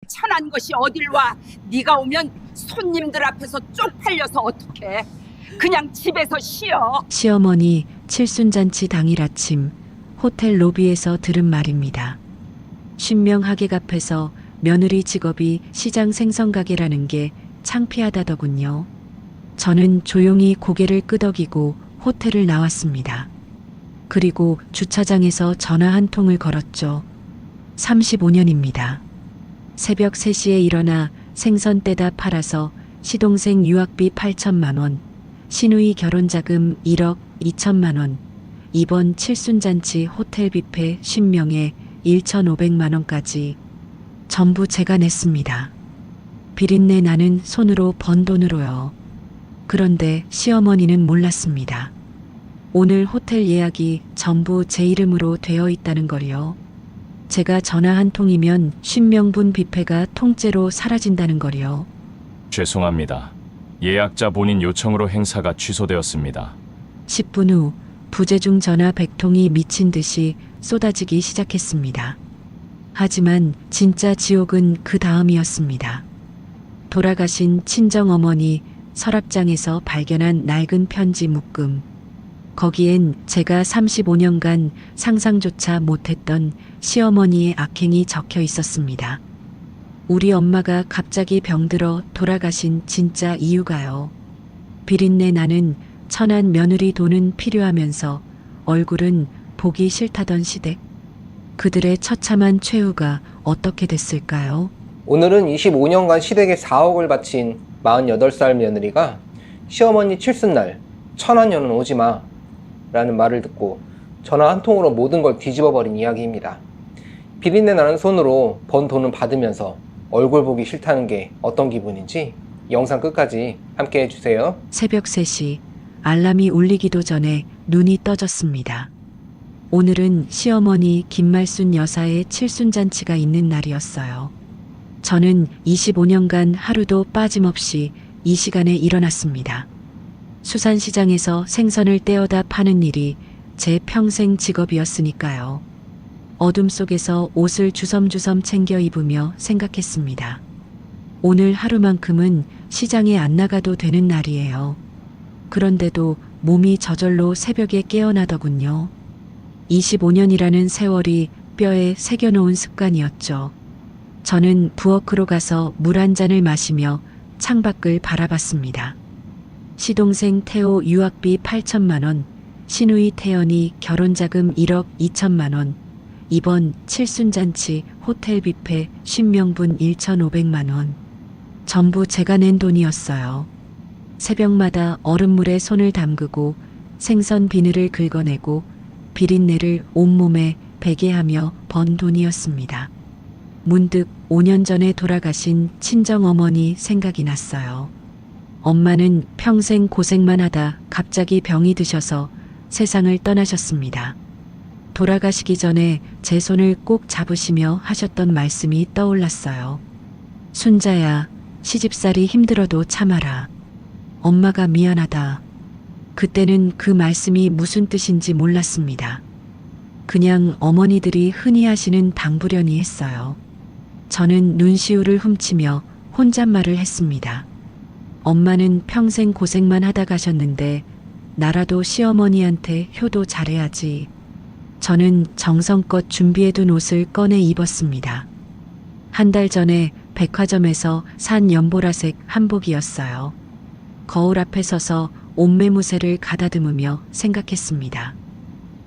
천한 것이 어딜 와. 네가 오면 손님들 앞에서 쪽팔려서 어떡해. 그냥 집에서 쉬어. 시어머니 칠순잔치 당일 아침 호텔 로비에서 들은 말입니다. 신명 하객 앞에서 며느리 직업이 시장 생선가게라는 게 창피하다더군요. 저는 조용히 고개를 끄덕이고 호텔을 나왔습니다. 그리고 주차장에서 전화 한 통을 걸었죠. 35년입니다. 새벽 3시에 일어나 생선 떼다 팔아서 시동생 유학비 8천만 원, 시누이 결혼자금 1억 2천만 원, 이번 칠순잔치 호텔 뷔페 10명에 1,500만 원까지 전부 제가 냈습니다. 비린내 나는 손으로 번 돈으로요. 그런데 시어머니는 몰랐습니다. 오늘 호텔 예약이 전부 제 이름으로 되어 있다는 걸요. 제가 전화 한 통이면 50명분 뷔페가 통째로 사라진다는 걸요. 죄송합니다. 예약자 본인 요청으로 행사가 취소되었습니다. 10분 후 부재중 전화 100통이 미친 듯이 쏟아지기 시작했습니다. 하지만 진짜 지옥은 그 다음이었습니다. 돌아가신 친정어머니 서랍장에서 발견한 낡은 편지 묶음. 거기엔 제가 35년간 상상조차 못했던 시어머니의 악행이 적혀 있었습니다. 우리 엄마가 갑자기 병들어 돌아가신 진짜 이유가요. 비린내 나는 천한 며느리 돈은 필요하면서 얼굴은 보기 싫다던 시댁. 그들의 처참한 최후가 어떻게 됐을까요? 오늘은 25년간 시댁에 4억을 바친 48살 며느리가 시어머니 칠순날 천한년은 오지마 라는 말을 듣고 전화 한 통으로 모든 걸 뒤집어버린 이야기입니다. 비린내 나는 손으로 번 돈은 받으면서 얼굴 보기 싫다는 게 어떤 기분인지 영상 끝까지 함께 해주세요. 새벽 3시 알람이 울리기도 전에 눈이 떠졌습니다. 오늘은 시어머니 김말순 여사의 칠순잔치가 있는 날이었어요. 저는 25년간 하루도 빠짐없이 이 시간에 일어났습니다. 수산시장에서 생선을 떼어다 파는 일이 제 평생 직업이었으니까요. 어둠 속에서 옷을 주섬주섬 챙겨 입으며 생각했습니다. 오늘 하루만큼은 시장에 안 나가도 되는 날이에요. 그런데도 몸이 저절로 새벽에 깨어나더군요. 25년이라는 세월이 뼈에 새겨놓은 습관이었죠. 저는 부엌으로 가서 물 한 잔을 마시며 창밖을 바라봤습니다. 시동생 태호 유학비 8천만 원, 시누이 태연이 결혼자금 1억 2천만 원, 이번 칠순잔치 호텔 뷔페 50명분 1,500만 원. 전부 제가 낸 돈이었어요. 새벽마다 얼음물에 손을 담그고 생선 비늘을 긁어내고 비린내를 온몸에 배게 하며 번 돈이었습니다. 문득 5년 전에 돌아가신 친정어머니 생각이 났어요. 엄마는 평생 고생만 하다 갑자기 병이 드셔서 세상을 떠나셨습니다. 돌아가시기 전에 제 손을 꼭 잡으시며 하셨던 말씀이 떠올랐어요. 순자야, 시집살이 힘들어도 참아라. 엄마가 미안하다. 그때는 그 말씀이 무슨 뜻인지 몰랐습니다. 그냥 어머니들이 흔히 하시는 당부련이 했어요. 저는 눈시울을 훔치며 혼잣말을 했습니다. 엄마는 평생 고생만 하다 가셨는데 나라도 시어머니한테 효도 잘해야지. 저는 정성껏 준비해둔 옷을 꺼내 입었습니다. 한 달 전에 백화점에서 산 연보라색 한복이었어요. 거울 앞에 서서 옷매무새를 가다듬으며 생각했습니다.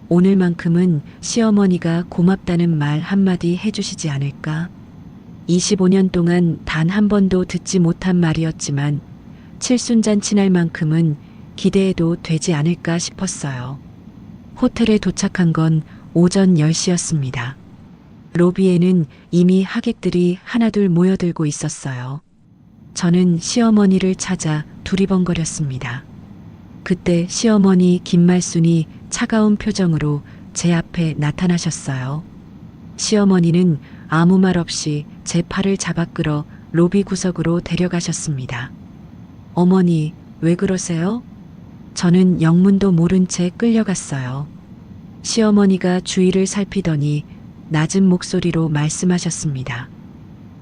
오늘만큼은 시어머니가 고맙다는 말 한마디 해주시지 않을까? 25년 동안 단 한 번도 듣지 못한 말이었지만 칠순잔치 날만큼은 기대해도 되지 않을까 싶었어요. 호텔에 도착한 건 오전 10시였습니다. 로비에는 이미 하객들이 하나둘 모여들고 있었어요. 저는 시어머니를 찾아 두리번거렸습니다. 그때 시어머니 김말순이 차가운 표정으로 제 앞에 나타나셨어요. 시어머니는 아무 말 없이 제 팔을 잡아 끌어 로비 구석으로 데려가셨습니다. 어머니, 왜 그러세요? 저는 영문도 모른 채 끌려갔어요. 시어머니가 주위를 살피더니 낮은 목소리로 말씀하셨습니다.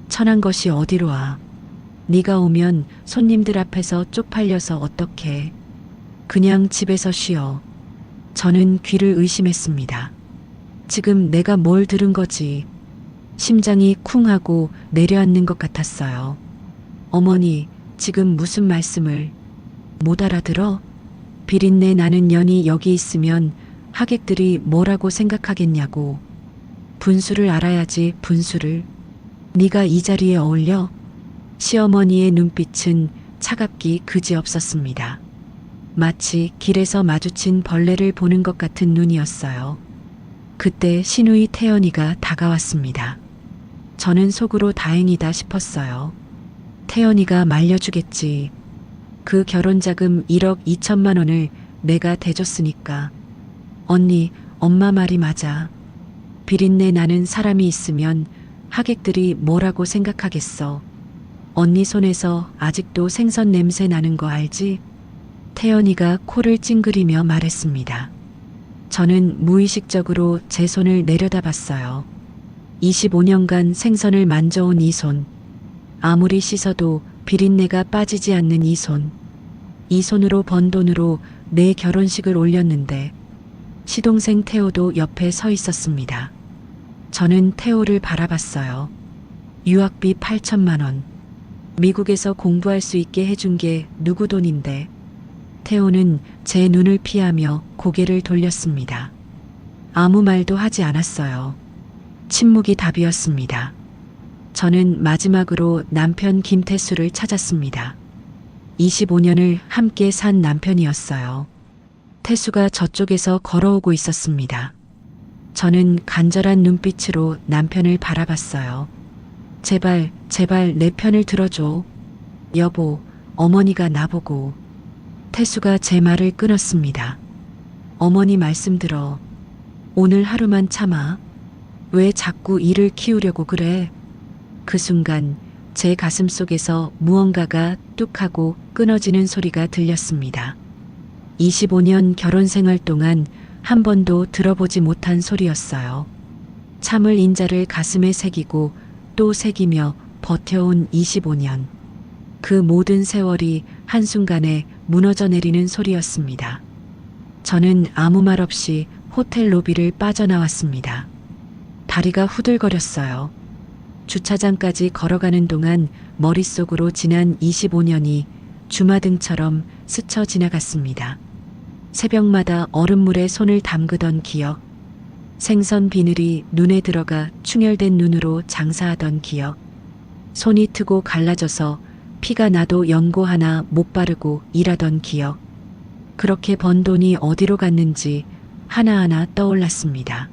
천한 것이 어디로 와. 네가 오면 손님들 앞에서 쪽팔려서 어떡해. 그냥 집에서 쉬어. 저는 귀를 의심했습니다. 지금 내가 뭘 들은 거지. 심장이 쿵 하고 내려앉는 것 같았어요. 어머니, 지금 무슨 말씀을. 못 알아들어? 비린내 나는 년이 여기 있으면 하객들이 뭐라고 생각하겠냐고. 분수를 알아야지, 분수를. 네가 이 자리에 어울려? 시어머니의 눈빛은 차갑기 그지없었습니다. 마치 길에서 마주친 벌레를 보는 것 같은 눈이었어요. 그때 시누이 태연이가 다가왔습니다. 저는 속으로 다행이다 싶었어요. 태연이가 말려주겠지. 그 결혼자금 1억 2천만 원을 내가 대줬으니까. 언니, 엄마 말이 맞아. 비린내 나는 사람이 있으면 하객들이 뭐라고 생각하겠어. 언니 손에서 아직도 생선 냄새 나는 거 알지? 태연이가 코를 찡그리며 말했습니다. 저는 무의식적으로 제 손을 내려다봤어요. 25년간 생선을 만져온 이 손. 아무리 씻어도 비린내가 빠지지 않는 이 손. 이 손으로 번 돈으로 내 결혼식을 올렸는데 시동생 태호도 옆에 서 있었습니다. 저는 태호를 바라봤어요. 유학비 8천만 원. 미국에서 공부할 수 있게 해준 게 누구 돈인데. 태호는 제 눈을 피하며 고개를 돌렸습니다. 아무 말도 하지 않았어요. 침묵이 답이었습니다. 저는 마지막으로 남편 김태수를 찾았습니다. 25년을 함께 산 남편이었어요. 태수가 저쪽에서 걸어오고 있었습니다. 저는 간절한 눈빛으로 남편을 바라봤어요. 제발, 제발 내 편을 들어줘. 여보, 어머니가 나보고. 태수가 제 말을 끊었습니다. 어머니 말씀 들어. 오늘 하루만 참아. 왜 자꾸 일을 키우려고 그래? 그 순간 제 가슴 속에서 무언가가 뚝 하고 끊어지는 소리가 들렸습니다. 25년 결혼 생활 동안 한 번도 들어보지 못한 소리였어요. 참을 인자를 가슴에 새기고 또 새기며 버텨온 25년. 그 모든 세월이 한순간에 무너져 내리는 소리였습니다. 저는 아무 말 없이 호텔 로비를 빠져나왔습니다. 다리가 후들거렸어요. 주차장까지 걸어가는 동안 머릿속으로 지난 25년이 주마등처럼 스쳐 지나갔습니다. 새벽마다 얼음물에 손을 담그던 기억, 생선 비늘이 눈에 들어가 충혈된 눈으로 장사하던 기억, 손이 트고 갈라져서 피가 나도 연고 하나 못 바르고 일하던 기억, 그렇게 번 돈이 어디로 갔는지 하나하나 떠올랐습니다.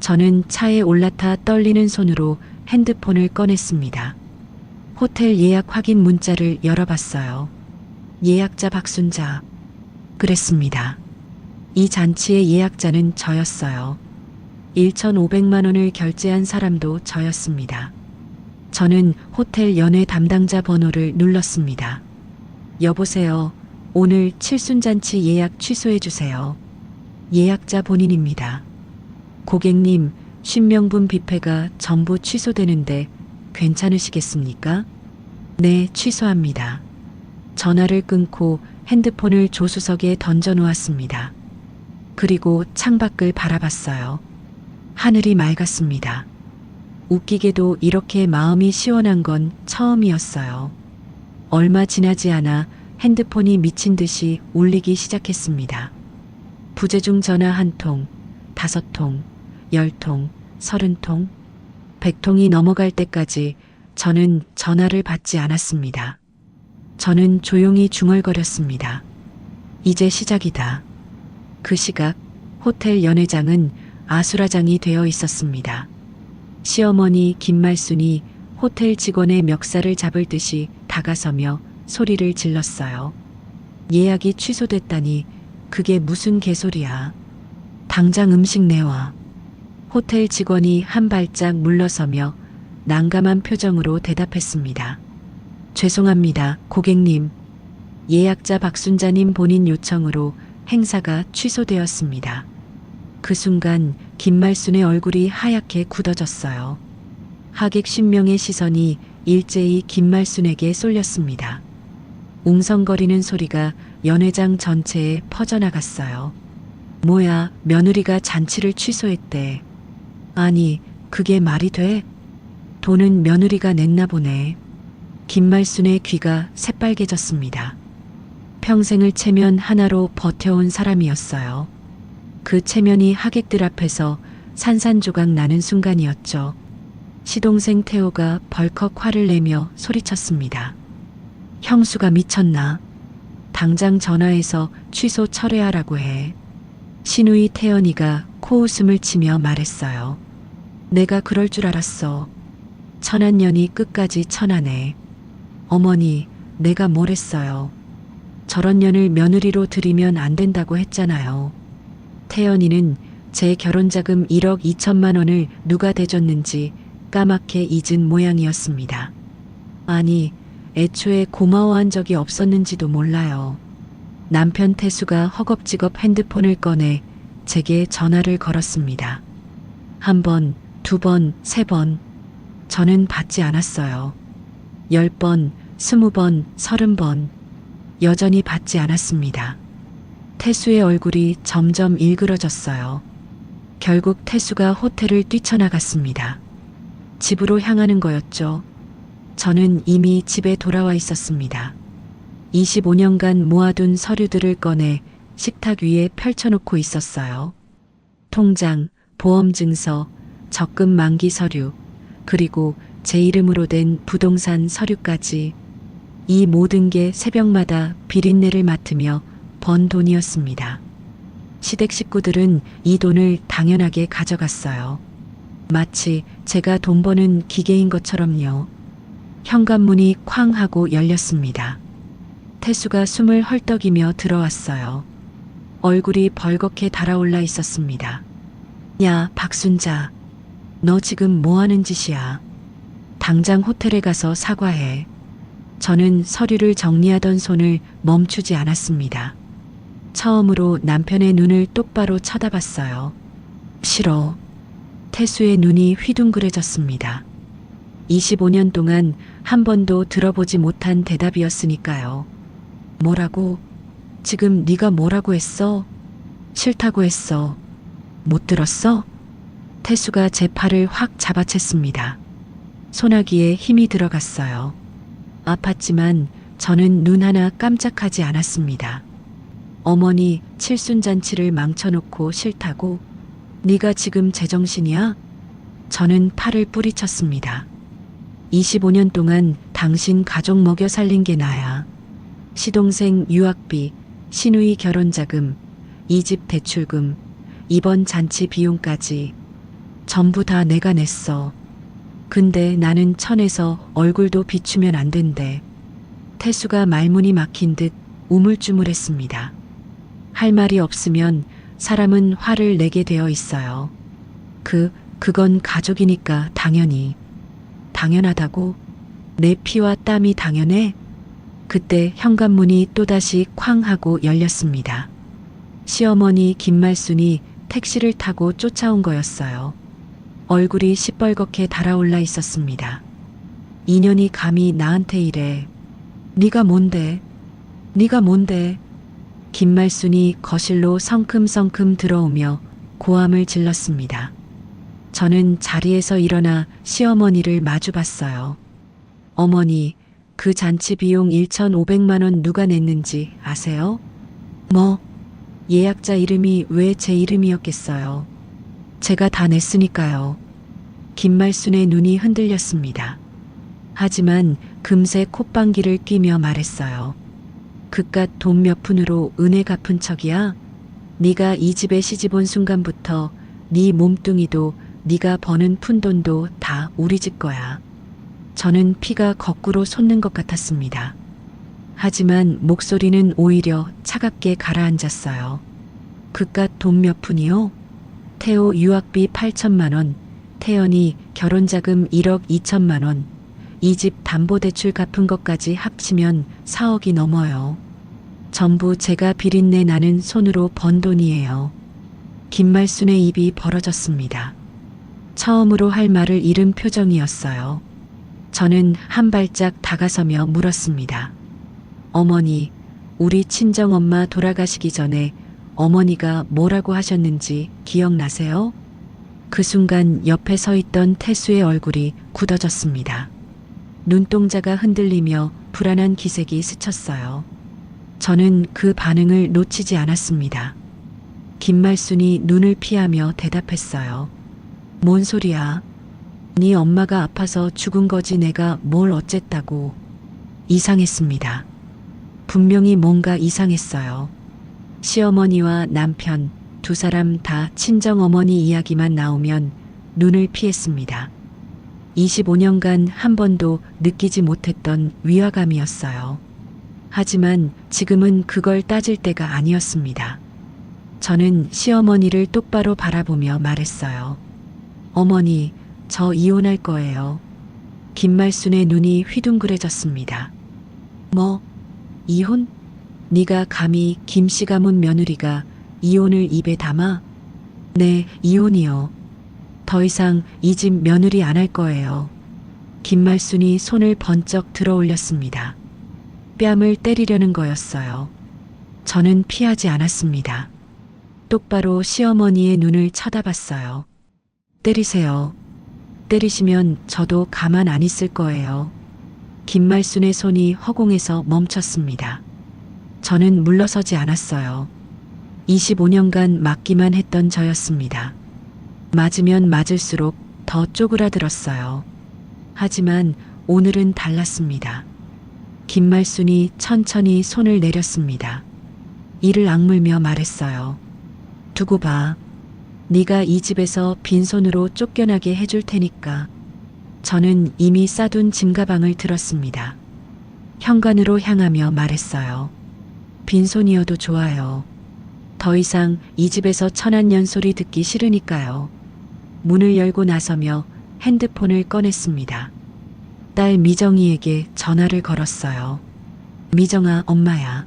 저는 차에 올라타 떨리는 손으로 핸드폰을 꺼냈습니다. 호텔 예약 확인 문자를 열어봤어요. 예약자 박순자. 그랬습니다. 이 잔치의 예약자는 저였어요. 1,500만 원을 결제한 사람도 저였습니다. 저는 호텔 연회 담당자 번호를 눌렀습니다. 여보세요. 오늘 칠순잔치 예약 취소해주세요. 예약자 본인입니다. 고객님, 50명분 뷔페가 전부 취소되는데 괜찮으시겠습니까? 네, 취소합니다. 전화를 끊고 핸드폰을 조수석에 던져놓았습니다. 그리고 창밖을 바라봤어요. 하늘이 맑았습니다. 웃기게도 이렇게 마음이 시원한 건 처음이었어요. 얼마 지나지 않아 핸드폰이 미친 듯이 울리기 시작했습니다. 부재중 전화 1통, 5통, 10통, 30통, 100통이 넘어갈 때까지 저는 전화를 받지 않았습니다. 저는 조용히 중얼거렸습니다. 이제 시작이다. 그 시각 호텔 연회장은 아수라장이 되어 있었습니다. 시어머니 김말순이 호텔 직원의 멱살을 잡을 듯이 다가서며 소리를 질렀어요. 예약이 취소됐다니 그게 무슨 개소리야. 당장 음식 내와. 호텔 직원이 한 발짝 물러서며 난감한 표정으로 대답했습니다. 죄송합니다, 고객님. 예약자 박순자님 본인 요청으로 행사가 취소되었습니다. 그 순간 김말순의 얼굴이 하얗게 굳어졌어요. 하객 10명의 시선이 일제히 김말순에게 쏠렸습니다. 웅성거리는 소리가 연회장 전체에 퍼져나갔어요. 뭐야, 며느리가 잔치를 취소했대. 아니, 그게 말이 돼? 돈은 며느리가 냈나 보네. 김말순의 귀가 새빨개졌습니다. 평생을 체면 하나로 버텨온 사람이었어요. 그 체면이 하객들 앞에서 산산조각 나는 순간이었죠. 시동생 태호가 벌컥 화를 내며 소리쳤습니다. 형수가 미쳤나? 당장 전화해서 취소 철회하라고 해. 신우이 태연이가 코웃음을 치며 말했어요. 내가 그럴 줄 알았어. 천한년이 끝까지 천하네. 어머니, 내가 뭘 했어요. 저런 년을 며느리로 들이면 안 된다고 했잖아요. 태연이는 제 결혼자금 1억 2천만 원을 누가 대줬는지 까맣게 잊은 모양이었습니다. 아니, 애초에 고마워한 적이 없었는지도 몰라요. 남편 태수가 허겁지겁 핸드폰을 꺼내 제게 전화를 걸었습니다. 1번, 2번, 3번. 저는 받지 않았어요. 10번, 20번, 30번. 여전히 받지 않았습니다. 태수의 얼굴이 점점 일그러졌어요. 결국 태수가 호텔을 뛰쳐나갔습니다. 집으로 향하는 거였죠. 저는 이미 집에 돌아와 있었습니다. 25년간 모아둔 서류들을 꺼내 식탁 위에 펼쳐놓고 있었어요. 통장, 보험증서, 적금 만기 서류, 그리고 제 이름으로 된 부동산 서류까지. 이 모든 게 새벽마다 비린내를 맡으며 번 돈이었습니다. 시댁 식구들은 이 돈을 당연하게 가져갔어요. 마치 제가 돈 버는 기계인 것처럼요. 현관문이 쾅 하고 열렸습니다. 태수가 숨을 헐떡이며 들어왔어요. 얼굴이 벌겋게 달아올라 있었습니다. 야, 박순자. 너 지금 뭐 하는 짓이야? 당장 호텔에 가서 사과해. 저는 서류를 정리하던 손을 멈추지 않았습니다. 처음으로 남편의 눈을 똑바로 쳐다봤어요. 싫어. 태수의 눈이 휘둥그레졌습니다. 25년 동안 한 번도 들어보지 못한 대답이었으니까요. 뭐라고? 지금 네가 뭐라고 했어? 싫다고 했어. 못 들었어? 태수가 제 팔을 확 잡아챘습니다. 소나기에 힘이 들어갔어요. 아팠지만 저는 눈 하나 깜짝하지 않았습니다. 어머니 칠순잔치를 망쳐놓고 싫다고? 네가 지금 제정신이야? 저는 팔을 뿌리쳤습니다. 25년 동안 당신 가족 먹여 살린 게 나야. 시동생 유학비, 시누이 결혼자금, 이 집 대출금, 이번 잔치 비용까지 전부 다 내가 냈어. 근데 나는 천에서 얼굴도 비추면 안 된대. 태수가 말문이 막힌 듯 우물쭈물했습니다. 할 말이 없으면 사람은 화를 내게 되어 있어요. 그건 가족이니까 당연히. 당연하다고? 내 피와 땀이 당연해? 그때 현관문이 또다시 쾅 하고 열렸습니다. 시어머니 김말순이 택시를 타고 쫓아온 거였어요. 얼굴이 시뻘겋게 달아올라 있었습니다. 인연이 감히 나한테 이래. 네가 뭔데? 네가 뭔데? 김말순이 거실로 성큼성큼 들어오며 고함을 질렀습니다. 저는 자리에서 일어나 시어머니를 마주봤어요. 어머니, 그 잔치 비용 1,500만 원 누가 냈는지 아세요? 뭐? 예약자 이름이 왜 제 이름이었겠어요? 제가 다 냈으니까요. 김말순의 눈이 흔들렸습니다. 하지만 금세 콧방귀를 뀌며 말했어요. 그깟 돈 몇 푼으로 은혜 갚은 척이야? 네가 이 집에 시집온 순간부터 네 몸뚱이도 네가 버는 푼돈도 다 우리 집 거야. 저는 피가 거꾸로 솟는 것 같았습니다. 하지만 목소리는 오히려 차갑게 가라앉았어요. 그깟 돈 몇 푼이요? 태호 유학비 8천만 원, 태연이 결혼자금 1억 2천만 원, 이 집 담보대출 갚은 것까지 합치면 4억이 넘어요. 전부 제가 비린내 나는 손으로 번 돈이에요. 김말순의 입이 벌어졌습니다. 처음으로 할 말을 잃은 표정이었어요. 저는 한 발짝 다가서며 물었습니다. 어머니, 우리 친정엄마 돌아가시기 전에 어머니가 뭐라고 하셨는지 기억나세요? 그 순간 옆에 서 있던 태수의 얼굴이 굳어졌습니다. 눈동자가 흔들리며 불안한 기색이 스쳤어요. 저는 그 반응을 놓치지 않았습니다. 김말순이 눈을 피하며 대답했어요. 뭔 소리야? 네 엄마가 아파서 죽은 거지 내가 뭘 어쨌다고. 이상했습니다. 분명히 뭔가 이상했어요. 시어머니와 남편 두 사람 다 친정어머니 이야기만 나오면 눈을 피했습니다. 25년간 한 번도 느끼지 못했던 위화감이었어요. 하지만 지금은 그걸 따질 때가 아니었습니다. 저는 시어머니를 똑바로 바라보며 말했어요. 어머니, 저 이혼할 거예요. 김말순의 눈이 휘둥그레졌습니다. 뭐? 이혼? 네가 감히 김씨 가문 며느리가 이혼을 입에 담아? 네, 이혼이요. 더 이상 이 집 며느리 안 할 거예요. 김말순이 손을 번쩍 들어 올렸습니다. 뺨을 때리려는 거였어요. 저는 피하지 않았습니다. 똑바로 시어머니의 눈을 쳐다봤어요. 때리세요. 때리시면 저도 가만 안 있을 거예요. 김말순의 손이 허공에서 멈췄습니다. 저는 물러서지 않았어요. 25년간 맞기만 했던 저였습니다. 맞으면 맞을수록 더 쪼그라들었어요. 하지만 오늘은 달랐습니다. 김말순이 천천히 손을 내렸습니다. 이를 악물며 말했어요. 두고 봐. 네가 이 집에서 빈손으로 쫓겨나게 해줄 테니까. 저는 이미 싸둔 짐가방을 들었습니다. 현관으로 향하며 말했어요. 빈손이어도 좋아요. 더 이상 이 집에서 천한년 소리 듣기 싫으니까요. 문을 열고 나서며 핸드폰을 꺼냈습니다. 딸 미정이에게 전화를 걸었어요. 미정아, 엄마야.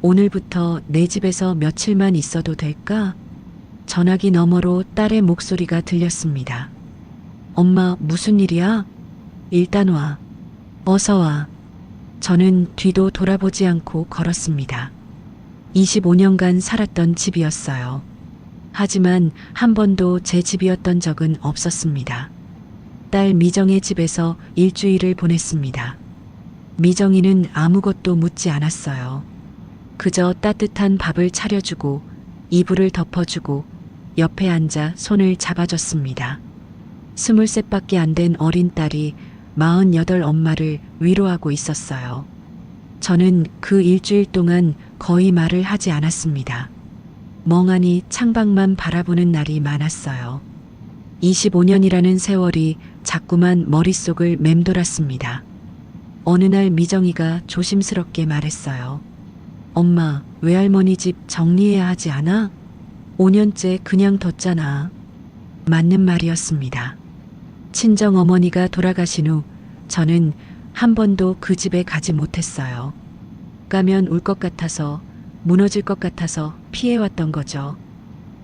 오늘부터 내 집에서 며칠만 있어도 될까? 전화기 너머로 딸의 목소리가 들렸습니다. 엄마, 무슨 일이야? 일단 와. 어서 와. 저는 뒤도 돌아보지 않고 걸었습니다. 25년간 살았던 집이었어요. 하지만 한 번도 제 집이었던 적은 없었습니다. 딸 미정의 집에서 일주일을 보냈습니다. 미정이는 아무것도 묻지 않았어요. 그저 따뜻한 밥을 차려주고 이불을 덮어주고 옆에 앉아 손을 잡아줬습니다. 23밖에 안 된 어린 딸이 48 엄마를 위로하고 있었어요. 저는 그 일주일 동안 거의 말을 하지 않았습니다. 멍하니 창밖만 바라보는 날이 많았어요. 25년이라는 세월이 자꾸만 머릿속을 맴돌았습니다. 어느 날 미정이가 조심스럽게 말했어요. 엄마, 외할머니 집 정리해야 하지 않아? 5년째 그냥 뒀잖아. 맞는 말이었습니다. 친정어머니가 돌아가신 후 저는 한 번도 그 집에 가지 못했어요. 가면 울 것 같아서, 무너질 것 같아서 피해왔던 거죠.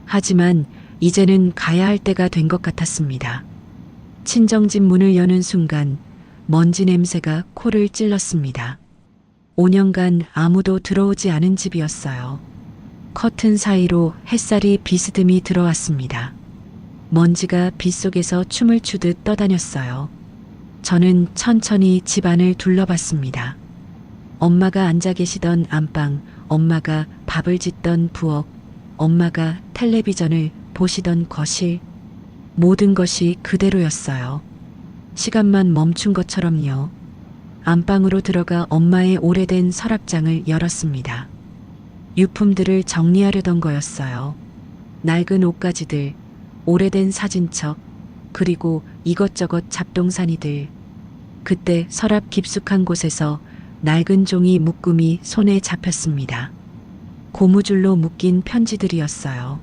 하지만 이제는 가야 할 때가 된 것 같았습니다. 친정집 문을 여는 순간 먼지 냄새가 코를 찔렀습니다. 5년간 아무도 들어오지 않은 집이었어요. 커튼 사이로 햇살이 비스듬히 들어왔습니다. 먼지가 빗속에서 춤을 추듯 떠다녔어요. 저는 천천히 집안을 둘러봤습니다. 엄마가 앉아 계시던 안방, 엄마가 밥을 짓던 부엌, 엄마가 텔레비전을 보시던 거실, 모든 것이 그대로였어요. 시간만 멈춘 것처럼요. 안방으로 들어가 엄마의 오래된 서랍장을 열었습니다. 유품들을 정리하려던 거였어요. 낡은 옷가지들, 오래된 사진첩, 그리고 이것저것 잡동사니들. 그때 서랍 깊숙한 곳에서 낡은 종이 묶음이 손에 잡혔습니다. 고무줄로 묶인 편지들이었어요.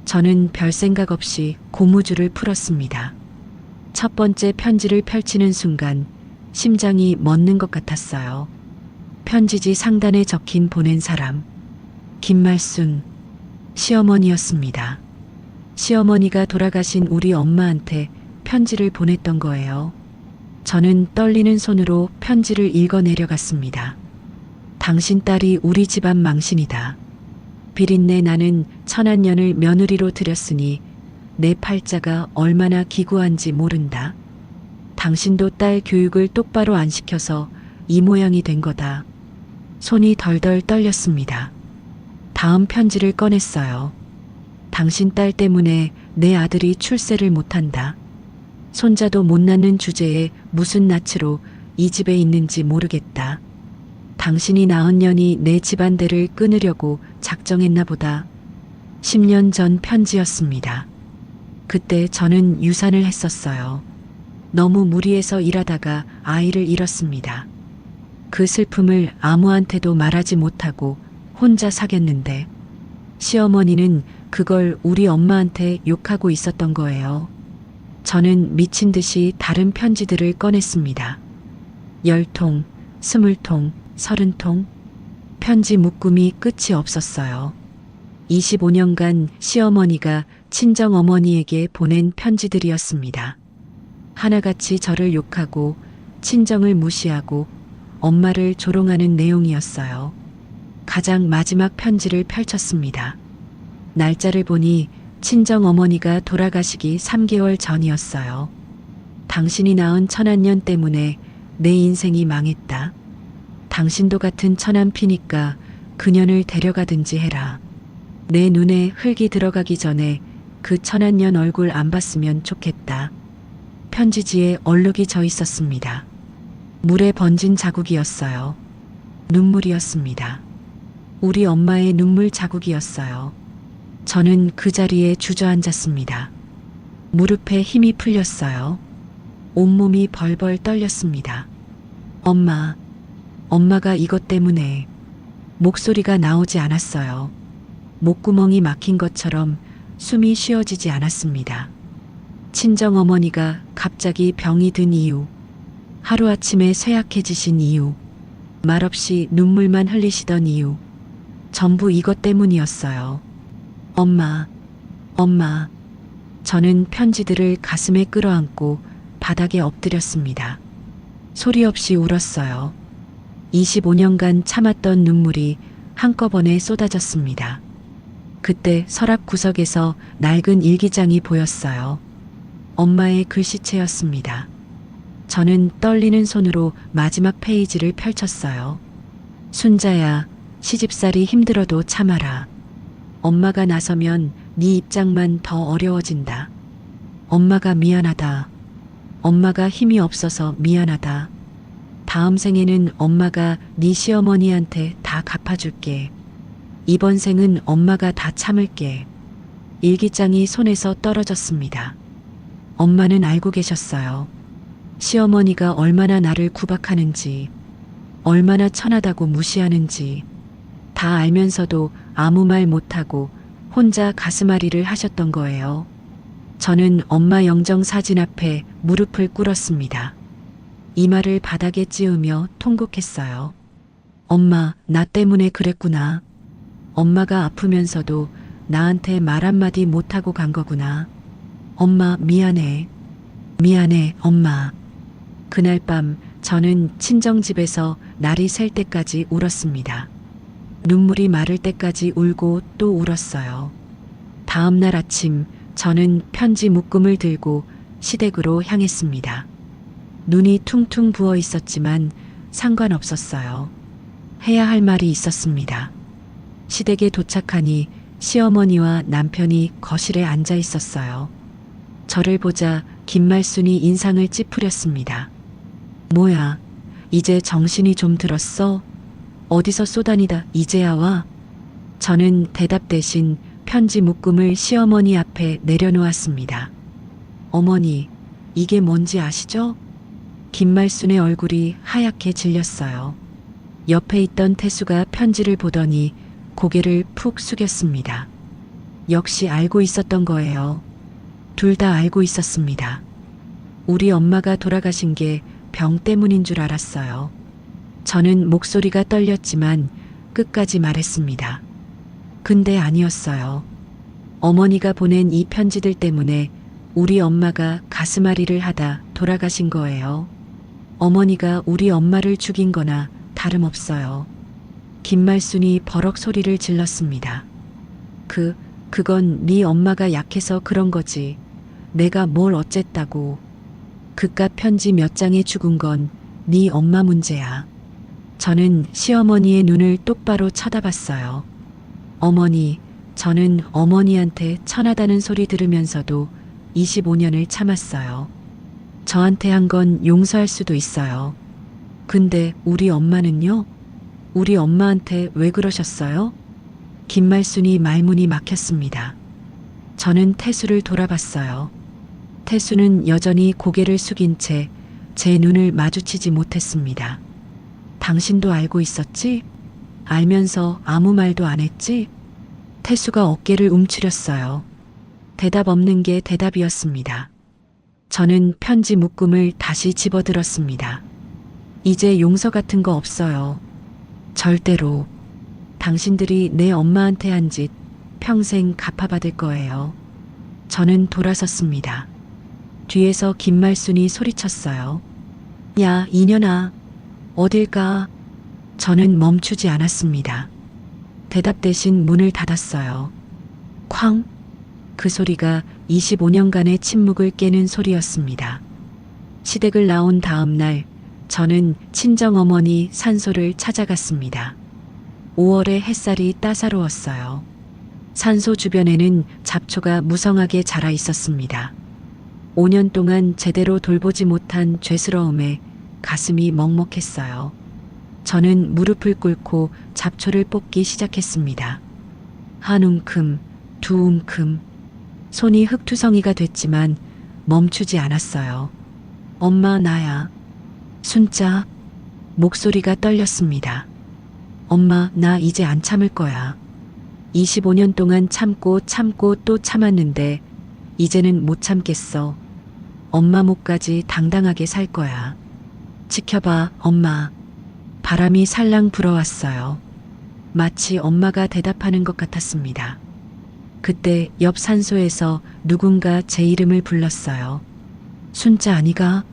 저는 별 생각 없이 고무줄을 풀었습니다. 첫 번째 편지를 펼치는 순간 심장이 멎는 것 같았어요. 편지지 상단에 적힌 보낸 사람, 김말순, 시어머니였습니다. 시어머니가 돌아가신 우리 엄마한테 편지를 보냈던 거예요. 저는 떨리는 손으로 편지를 읽어 내려갔습니다. 당신 딸이 우리 집안 망신이다. 비린내 나는 천안년을 며느리로 들였으니 내 팔자가 얼마나 기구한지 모른다. 당신도 딸 교육을 똑바로 안 시켜서 이 모양이 된 거다. 손이 덜덜 떨렸습니다. 다음 편지를 꺼냈어요. 당신 딸 때문에 내 아들이 출세를 못한다. 손자도 못 낳는 주제에 무슨 낯으로 이 집에 있는지 모르겠다. 당신이 낳은 년이 내 집안대를 끊으려고 작정했나 보다. 10년 전 편지였습니다. 그때 저는 유산을 했었어요. 너무 무리해서 일하다가 아이를 잃었습니다. 그 슬픔을 아무한테도 말하지 못하고 혼자 사귀었는데 시어머니는 그걸 우리 엄마한테 욕하고 있었던 거예요. 저는 미친 듯이 다른 편지들을 꺼냈습니다. 10통, 20통, 30통. 편지 묶음이 끝이 없었어요. 25년간 시어머니가 친정어머니에게 보낸 편지들이었습니다. 하나같이 저를 욕하고 친정을 무시하고 엄마를 조롱하는 내용이었어요. 가장 마지막 편지를 펼쳤습니다. 날짜를 보니 친정어머니가 돌아가시기 3개월 전이었어요. 당신이 낳은 천안년 때문에 내 인생이 망했다. 당신도 같은 천안피니까 그년을 데려가든지 해라. 내 눈에 흙이 들어가기 전에 그 천안년 얼굴 안 봤으면 좋겠다. 편지지에 얼룩이 져 있었습니다. 물에 번진 자국이었어요. 눈물이었습니다. 우리 엄마의 눈물 자국이었어요. 저는 그 자리에 주저앉았습니다. 무릎에 힘이 풀렸어요. 온몸이 벌벌 떨렸습니다. 엄마가 이것 때문에. 목소리가 나오지 않았어요. 목구멍이 막힌 것처럼 숨이 쉬어지지 않았습니다. 친정어머니가 갑자기 병이 든 이유, 하루아침에 쇠약해지신 이유, 말없이 눈물만 흘리시던 이유, 전부 이것 때문이었어요. 엄마. 저는 편지들을 가슴에 끌어안고 바닥에 엎드렸습니다. 소리 없이 울었어요. 25년간 참았던 눈물이 한꺼번에 쏟아졌습니다. 그때 서랍 구석에서 낡은 일기장이 보였어요. 엄마의 글씨체였습니다. 저는 떨리는 손으로 마지막 페이지를 펼쳤어요. 순자야, 시집살이 힘들어도 참아라. 엄마가 나서면 네 입장만 더 어려워진다. 엄마가 미안하다. 엄마가 힘이 없어서 미안하다. 다음 생에는 엄마가 네 시어머니한테 다 갚아줄게. 이번 생은 엄마가 다 참을게. 일기장이 손에서 떨어졌습니다. 엄마는 알고 계셨어요. 시어머니가 얼마나 나를 구박하는지, 얼마나 천하다고 무시하는지 다 알면서도 아무 말 못하고 혼자 가슴앓이를 하셨던 거예요. 저는 엄마 영정 사진 앞에 무릎을 꿇었습니다. 이마를 바닥에 찌우며 통곡했어요. 엄마, 나 때문에 그랬구나. 엄마가 아프면서도 나한테 말 한마디 못하고 간 거구나. 엄마, 미안해. 미안해, 엄마. 그날 밤 저는 친정집에서 날이 셀 때까지 울었습니다. 눈물이 마를 때까지 울고 또 울었어요. 다음 날 아침 저는 편지 묶음을 들고 시댁으로 향했습니다. 눈이 퉁퉁 부어 있었지만 상관없었어요. 해야 할 말이 있었습니다. 시댁에 도착하니 시어머니와 남편이 거실에 앉아 있었어요. 저를 보자 김말순이 인상을 찌푸렸습니다. 뭐야, 이제 정신이 좀 들었어? 어디서 쏘다니다 이제야 와? 저는 대답 대신 편지 묶음을 시어머니 앞에 내려놓았습니다. 어머니, 이게 뭔지 아시죠? 김말순의 얼굴이 하얗게 질렸어요. 옆에 있던 태수가 편지를 보더니 고개를 푹 숙였습니다. 역시 알고 있었던 거예요. 둘 다 알고 있었습니다. 우리 엄마가 돌아가신 게 병 때문인 줄 알았어요. 저는 목소리가 떨렸지만 끝까지 말했습니다. 근데 아니었어요. 어머니가 보낸 이 편지들 때문에 우리 엄마가 가슴앓이를 하다 돌아가신 거예요. 어머니가 우리 엄마를 죽인 거나 다름없어요. 김말순이 버럭 소리를 질렀습니다. 그건 네 엄마가 약해서 그런 거지. 내가 뭘 어쨌다고. 그깟 편지 몇 장에 죽은 건 네 엄마 문제야. 저는 시어머니의 눈을 똑바로 쳐다봤어요. 어머니, 저는 어머니한테 천하다는 소리 들으면서도 25년을 참았어요. 저한테 한 건 용서할 수도 있어요. 근데 우리 엄마는요? 우리 엄마한테 왜 그러셨어요? 김말순이 말문이 막혔습니다. 저는 태수를 돌아봤어요. 태수는 여전히 고개를 숙인 채 제 눈을 마주치지 못했습니다. 당신도 알고 있었지? 알면서 아무 말도 안 했지? 태수가 어깨를 움츠렸어요. 대답 없는 게 대답이었습니다. 저는 편지 묶음을 다시 집어들었습니다. 이제 용서 같은 거 없어요. 절대로. 당신들이 내 엄마한테 한 짓 평생 갚아받을 거예요. 저는 돌아섰습니다. 뒤에서 김말순이 소리쳤어요. 야, 이년아. 어딜 가? 저는 멈추지 않았습니다. 대답 대신 문을 닫았어요. 쾅! 그 소리가 25년간의 침묵을 깨는 소리였습니다. 시댁을 나온 다음 날, 저는 친정어머니 산소를 찾아갔습니다. 5월의 햇살이 따사로웠어요. 산소 주변에는 잡초가 무성하게 자라 있었습니다. 5년 동안 제대로 돌보지 못한 죄스러움에 가슴이 먹먹했어요. 저는 무릎을 꿇고 잡초를 뽑기 시작했습니다. 한 움큼, 두 움큼. 손이 흙투성이가 됐지만 멈추지 않았어요. 엄마, 나야. 순자. 목소리가 떨렸습니다. 엄마, 나 이제 안 참을 거야. 25년 동안 참고 또 참았는데 이제는 못 참겠어. 엄마 목까지 당당하게 살 거야. 지켜봐, 엄마. 바람이 살랑 불어왔어요. 마치 엄마가 대답하는 것 같았습니다. 그때 옆 산소에서 누군가 제 이름을 불렀어요. 순자 아니가?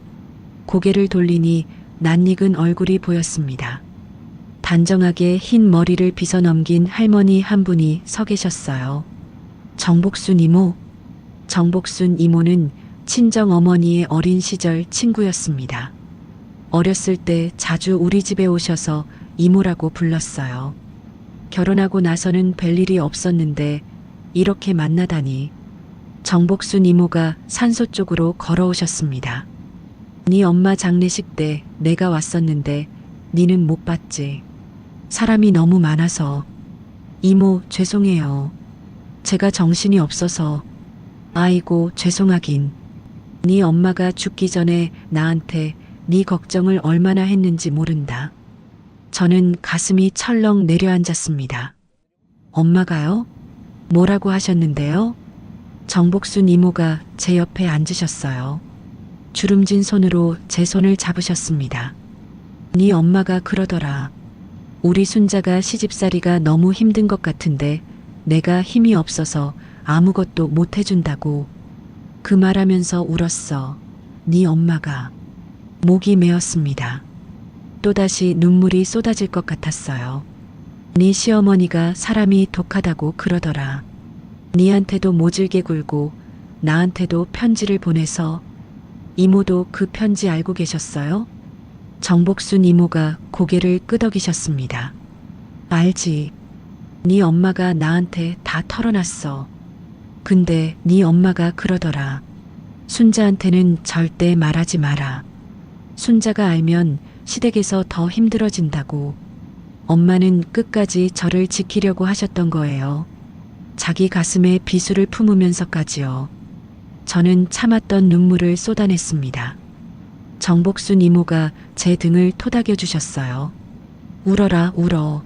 고개를 돌리니 낯익은 얼굴이 보였습니다. 단정하게 흰 머리를 빗어 넘긴 할머니 한 분이 서 계셨어요. 정복순 이모. 정복순 이모는 친정 어머니의 어린 시절 친구였습니다. 어렸을 때 자주 우리 집에 오셔서 이모라고 불렀어요. 결혼하고 나서는 뵐 일이 없었는데 이렇게 만나다니. 정복순 이모가 산소 쪽으로 걸어오셨습니다. 네 엄마 장례식 때 내가 왔었는데 니는 못 봤지. 사람이 너무 많아서. 이모, 죄송해요. 제가 정신이 없어서. 아이고, 죄송하긴. 네 엄마가 죽기 전에 나한테 네 걱정을 얼마나 했는지 모른다. 저는 가슴이 철렁 내려앉았습니다. 엄마가요? 뭐라고 하셨는데요? 정복순 이모가 제 옆에 앉으셨어요. 주름진 손으로 제 손을 잡으셨습니다. 네 엄마가 그러더라. 우리 순자가 시집살이가 너무 힘든 것 같은데 내가 힘이 없어서 아무것도 못 해준다고. 그 말하면서 울었어. 네 엄마가. 목이 메었습니다. 또다시 눈물이 쏟아질 것 같았어요. 네 시어머니가 사람이 독하다고 그러더라. 니한테도 모질게 굴고 나한테도 편지를 보내서. 이모도 그 편지 알고 계셨어요? 정복순 이모가 고개를 끄덕이셨습니다. 알지. 네 엄마가 나한테 다 털어놨어. 근데 네 엄마가 그러더라. 순자한테는 절대 말하지 마라. 순자가 알면 시댁에서 더 힘들어진다고. 엄마는 끝까지 저를 지키려고 하셨던 거예요. 자기 가슴에 비수를 품으면서까지요. 저는 참았던 눈물을 쏟아냈습니다. 정복순 이모가 제 등을 토닥여 주셨어요. 울어라, 울어.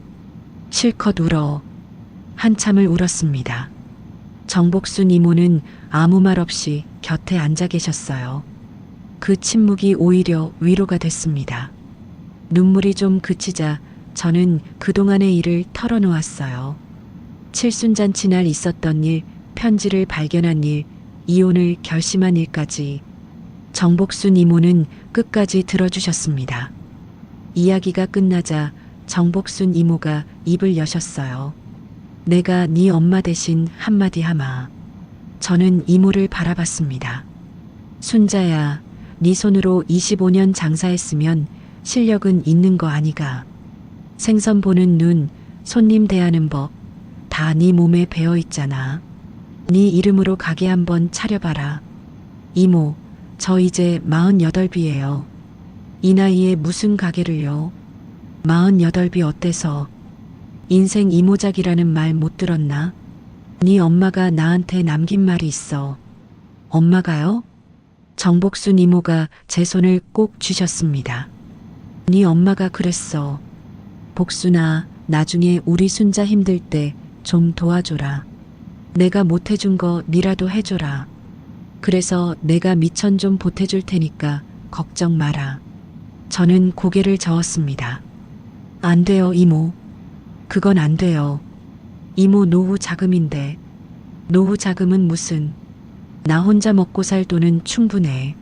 실컷 울어. 한참을 울었습니다. 정복순 이모는 아무 말 없이 곁에 앉아 계셨어요. 그 침묵이 오히려 위로가 됐습니다. 눈물이 좀 그치자 저는 그동안의 일을 털어놓았어요. 칠순잔치 날 있었던 일, 편지를 발견한 일, 이혼을 결심한 일까지 정복순 이모는 끝까지 들어주셨습니다. 이야기가 끝나자 정복순 이모가 입을 여셨어요. 내가 네 엄마 대신 한마디 하마. 저는 이모를 바라봤습니다. 순자야, 네 손으로 25년 장사했으면 실력은 있는 거 아니가. 생선 보는 눈, 손님 대하는 법, 다 네 몸에 배어 있잖아. 네 이름으로 가게 한번 차려봐라. 이모, 저 이제 48이에요. 이 나이에 무슨 가게를요? 48이 어때서? 인생 이모작이라는 말 못 들었나? 네 엄마가 나한테 남긴 말이 있어. 엄마가요? 정복순 이모가 제 손을 꼭 쥐셨습니다. 네 엄마가 그랬어. 복순아, 나중에 우리 순자 힘들 때 좀 도와줘라. 내가 못해준 거 니라도 해줘라. 그래서 내가 미천 좀 보태줄 테니까 걱정 마라. 저는 고개를 저었습니다. 안 돼요, 이모. 그건 안 돼요. 이모 노후 자금인데. 노후 자금은 무슨. 나 혼자 먹고 살 돈은 충분해.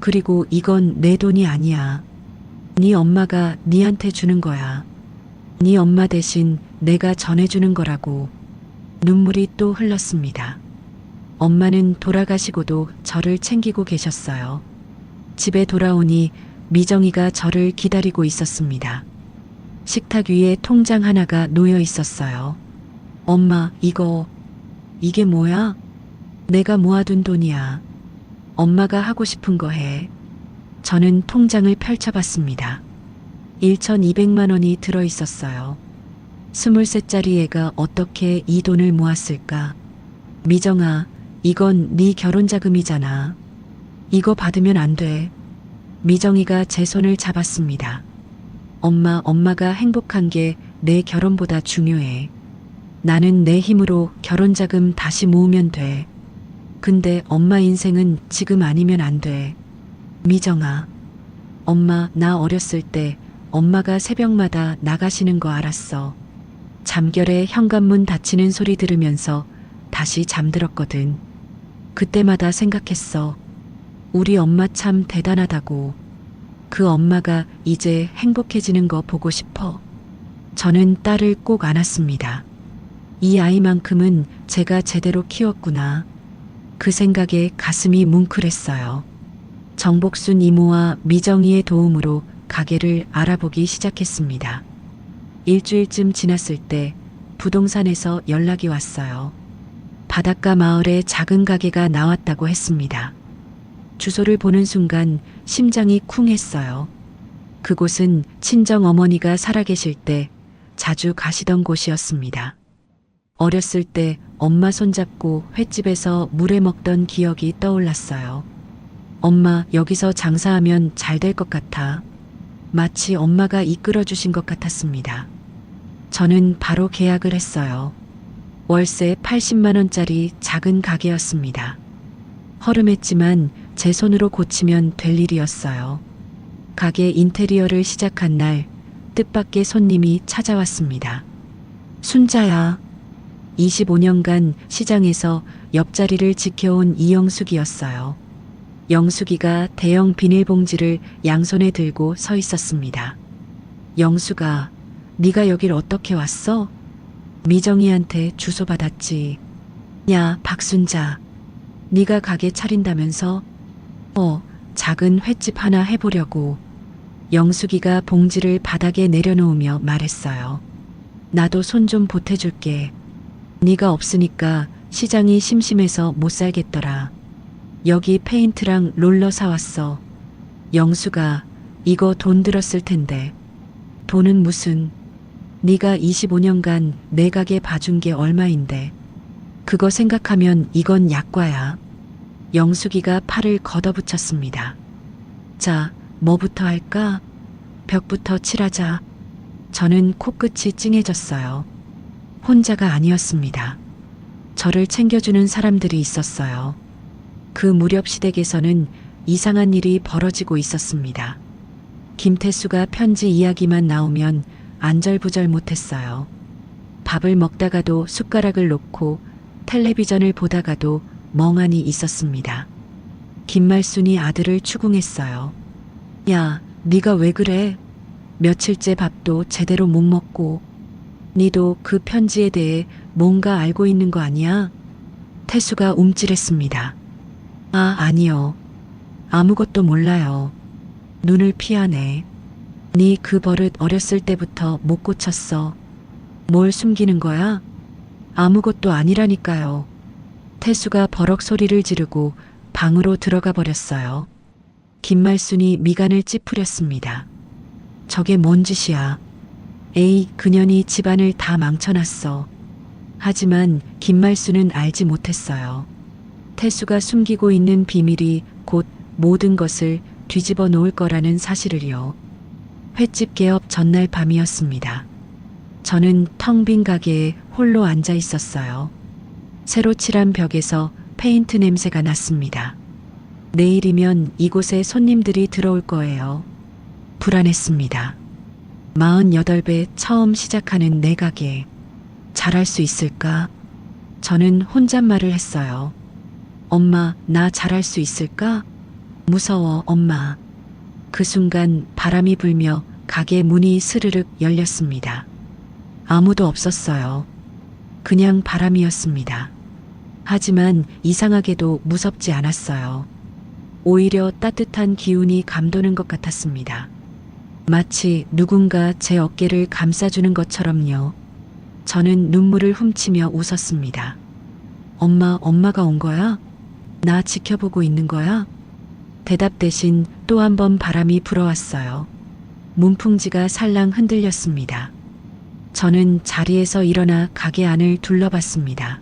그리고 이건 내 돈이 아니야. 네 엄마가 니한테 주는 거야. 네 엄마 대신 내가 전해주는 거라고. 눈물이 또 흘렀습니다. 엄마는 돌아가시고도 저를 챙기고 계셨어요. 집에 돌아오니 미정이가 저를 기다리고 있었습니다. 식탁 위에 통장 하나가 놓여 있었어요. 엄마, 이게 뭐야? 내가 모아둔 돈이야. 엄마가 하고 싶은 거 해. 저는 통장을 펼쳐봤습니다. 1,200만 원이 들어 있었어요. 23살짜리 애가 어떻게 이 돈을 모았을까? 미정아, 이건 네 결혼 자금이잖아. 이거 받으면 안 돼. 미정이가 제 손을 잡았습니다. 엄마가 행복한 게 내 결혼보다 중요해. 나는 내 힘으로 결혼 자금 다시 모으면 돼. 근데 엄마 인생은 지금 아니면 안 돼. 미정아, 엄마, 나 어렸을 때 엄마가 새벽마다 나가시는 거 알았어. 잠결에 현관문 닫히는 소리 들으면서 다시 잠들었거든. 그때마다 생각했어. 우리 엄마 참 대단하다고. 그 엄마가 이제 행복해지는 거 보고 싶어. 저는 딸을 꼭 안았습니다. 이 아이만큼은 제가 제대로 키웠구나. 그 생각에 가슴이 뭉클했어요. 정복순 이모와 미정이의 도움으로 가게를 알아보기 시작했습니다. 일주일쯤 지났을 때 부동산에서 연락이 왔어요. 바닷가 마을에 작은 가게가 나왔다고 했습니다. 주소를 보는 순간 심장이 쿵 했어요. 그곳은 친정 어머니가 살아계실 때 자주 가시던 곳이었습니다. 어렸을 때 엄마 손잡고 횟집에서 물회 먹던 기억이 떠올랐어요. 엄마, 여기서 장사하면 잘 될 것 같아. 마치 엄마가 이끌어 주신 것 같았습니다. 저는 바로 계약을 했어요. 월세 80만 원짜리 작은 가게였습니다. 허름했지만 제 손으로 고치면 될 일이었어요. 가게 인테리어를 시작한 날 뜻밖의 손님이 찾아왔습니다. 순자야. 25년간 시장에서 옆자리를 지켜온 이영숙이었어요. 영숙이가 대형 비닐봉지를 양손에 들고 서 있었습니다. 영숙아, 네가 여길 어떻게 왔어? 미정이한테 주소 받았지. 야, 박순자. 네가 가게 차린다면서? 작은 횟집 하나 해보려고. 영숙이가 봉지를 바닥에 내려놓으며 말했어요. 나도 손 좀 보태줄게. 네가 없으니까 시장이 심심해서 못 살겠더라. 여기 페인트랑 롤러 사왔어. 영수가 이거 돈 들었을 텐데. 돈은 무슨. 네가 25년간 내 가게 봐준 게 얼마인데. 그거 생각하면 이건 약과야. 영숙이가 팔을 걷어붙였습니다. 자, 뭐부터 할까? 벽부터 칠하자. 저는 코끝이 찡해졌어요. 혼자가 아니었습니다. 저를 챙겨주는 사람들이 있었어요. 그 무렵 시댁에서는 이상한 일이 벌어지고 있었습니다. 김태수가 편지 이야기만 나오면 안절부절 못했어요. 밥을 먹다가도 숟가락을 놓고 텔레비전을 보다가도 멍하니 있었습니다. 김말순이 아들을 추궁했어요. 야, 네가 왜 그래? 며칠째 밥도 제대로 못 먹고. 니도 그 편지에 대해 뭔가 알고 있는 거 아니야? 태수가 움찔했습니다. 아, 아니요. 아무것도 몰라요. 눈을 피하네. 네 그 버릇 어렸을 때부터 못 고쳤어. 뭘 숨기는 거야? 아무것도 아니라니까요. 태수가 버럭 소리를 지르고 방으로 들어가 버렸어요. 김말순이 미간을 찌푸렸습니다. 저게 뭔 짓이야? 에이, 그년이 집안을 다 망쳐놨어. 하지만 김말순은 알지 못했어요. 태수가 숨기고 있는 비밀이 곧 모든 것을 뒤집어 놓을 거라는 사실을요. 횟집 개업 전날 밤이었습니다. 저는 텅 빈 가게에 홀로 앉아 있었어요. 새로 칠한 벽에서 페인트 냄새가 났습니다. 내일이면 이곳에 손님들이 들어올 거예요. 불안했습니다. 48배 처음 시작하는 내 가게. 잘할 수 있을까? 저는 혼잣말을 했어요. 엄마, 나 잘할 수 있을까? 무서워, 엄마. 그 순간 바람이 불며 가게 문이 스르륵 열렸습니다. 아무도 없었어요. 그냥 바람이었습니다. 하지만 이상하게도 무섭지 않았어요. 오히려 따뜻한 기운이 감도는 것 같았습니다. 마치 누군가 제 어깨를 감싸주는 것처럼요. 저는 눈물을 훔치며 웃었습니다. 엄마가 온 거야? 나 지켜보고 있는 거야? 대답 대신 또 한 번 바람이 불어왔어요. 문풍지가 살랑 흔들렸습니다. 저는 자리에서 일어나 가게 안을 둘러봤습니다.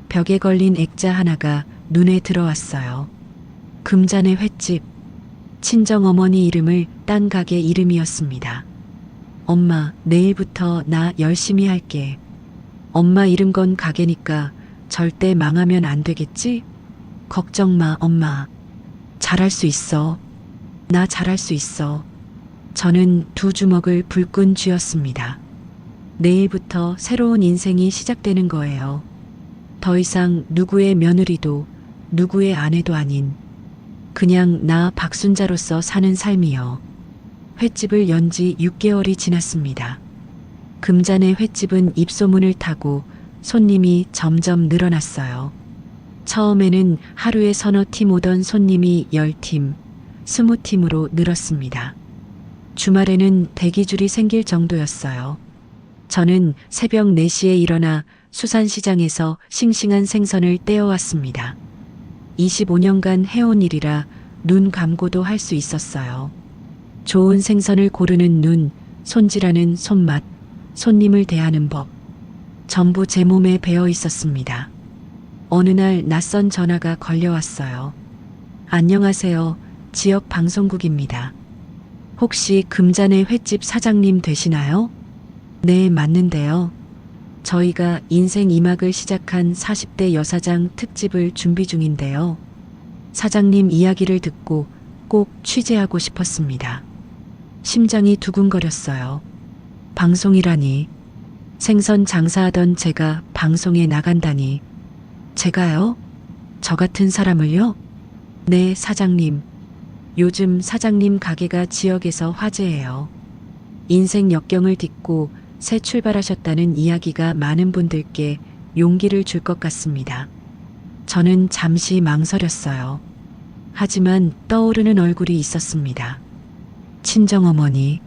벽에 걸린 액자 하나가 눈에 들어왔어요. 금잔의 횟집. 친정어머니 이름을 딴 가게 이름이었습니다. 엄마, 내일부터 나 열심히 할게. 엄마 이름 건 가게니까 절대 망하면 안 되겠지? 걱정 마, 엄마. 잘할 수 있어. 나 잘할 수 있어. 저는 두 주먹을 불끈 쥐었습니다. 내일부터 새로운 인생이 시작되는 거예요. 더 이상 누구의 며느리도 누구의 아내도 아닌 그냥 나 박순자로서 사는 삶이요. 횟집을 연 지 6개월이 지났습니다. 금잔의 횟집은 입소문을 타고 손님이 점점 늘어났어요. 처음에는 하루에 서너 팀 오던 손님이 10팀, 20팀으로 늘었습니다. 주말에는 대기줄이 생길 정도였어요. 저는 새벽 4시에 일어나 수산시장에서 싱싱한 생선을 떼어왔습니다. 25년간 해온 일이라 눈 감고도 할 수 있었어요. 좋은 생선을 고르는 눈, 손질하는 손맛, 손님을 대하는 법. 전부 제 몸에 배어 있었습니다. 어느 날 낯선 전화가 걸려왔어요. 안녕하세요. 지역 방송국입니다. 혹시 금잔의 횟집 사장님 되시나요? 네, 맞는데요. 저희가 인생 2막을 시작한 40대 여사장 특집을 준비 중인데요. 사장님 이야기를 듣고 꼭 취재하고 싶었습니다. 심장이 두근거렸어요. 방송이라니. 생선 장사하던 제가 방송에 나간다니. 제가요? 저 같은 사람을요? 네, 사장님. 요즘 사장님 가게가 지역에서 화제예요. 인생 역경을 딛고 새 출발하셨다는 이야기가 많은 분들께 용기를 줄 것 같습니다. 저는 잠시 망설였어요. 하지만 떠오르는 얼굴이 있었습니다. 친정어머니.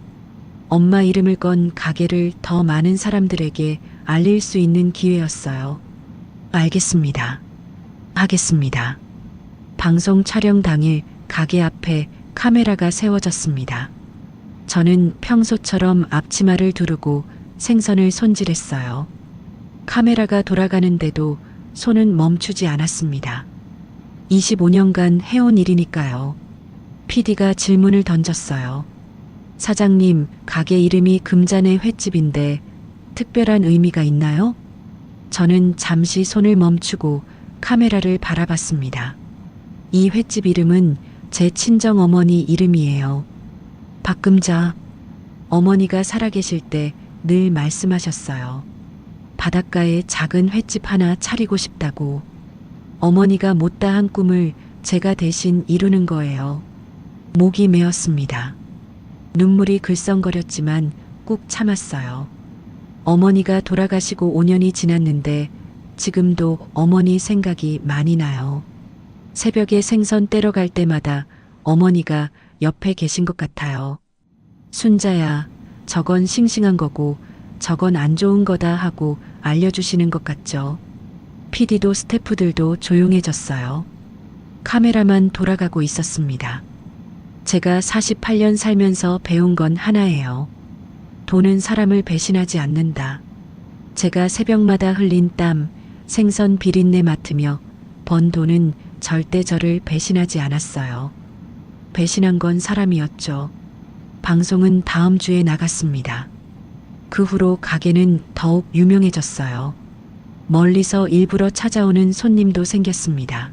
엄마 이름을 건 가게를 더 많은 사람들에게 알릴 수 있는 기회였어요. 알겠습니다. 하겠습니다. 방송 촬영 당일 가게 앞에 카메라가 세워졌습니다. 저는 평소처럼 앞치마를 두르고 생선을 손질했어요. 카메라가 돌아가는데도 손은 멈추지 않았습니다. 25년간 해온 일이니까요. PD가 질문을 던졌어요. 사장님, 가게 이름이 금잔의 횟집인데 특별한 의미가 있나요? 저는 잠시 손을 멈추고 카메라를 바라봤습니다. 이 횟집 이름은 제 친정 어머니 이름이에요. 박금자. 어머니가 살아계실 때 늘 말씀하셨어요. 바닷가에 작은 횟집 하나 차리고 싶다고. 어머니가 못다한 꿈을 제가 대신 이루는 거예요. 목이 메었습니다. 눈물이 글썽거렸지만 꾹 참았어요. 어머니가 돌아가시고 5년이 지났는데 지금도 어머니 생각이 많이 나요. 새벽에 생선 떼러 갈 때마다 어머니가 옆에 계신 것 같아요. 순자야, 저건 싱싱한 거고 저건 안 좋은 거다 하고 알려주시는 것 같죠. PD도 스태프들도 조용해졌어요. 카메라만 돌아가고 있었습니다. 제가 48년 살면서 배운 건 하나예요. 돈은 사람을 배신하지 않는다. 제가 새벽마다 흘린 땀, 생선 비린내 맡으며 번 돈은 절대 저를 배신하지 않았어요. 배신한 건 사람이었죠. 방송은 다음 주에 나갔습니다. 그 후로 가게는 더욱 유명해졌어요. 멀리서 일부러 찾아오는 손님도 생겼습니다.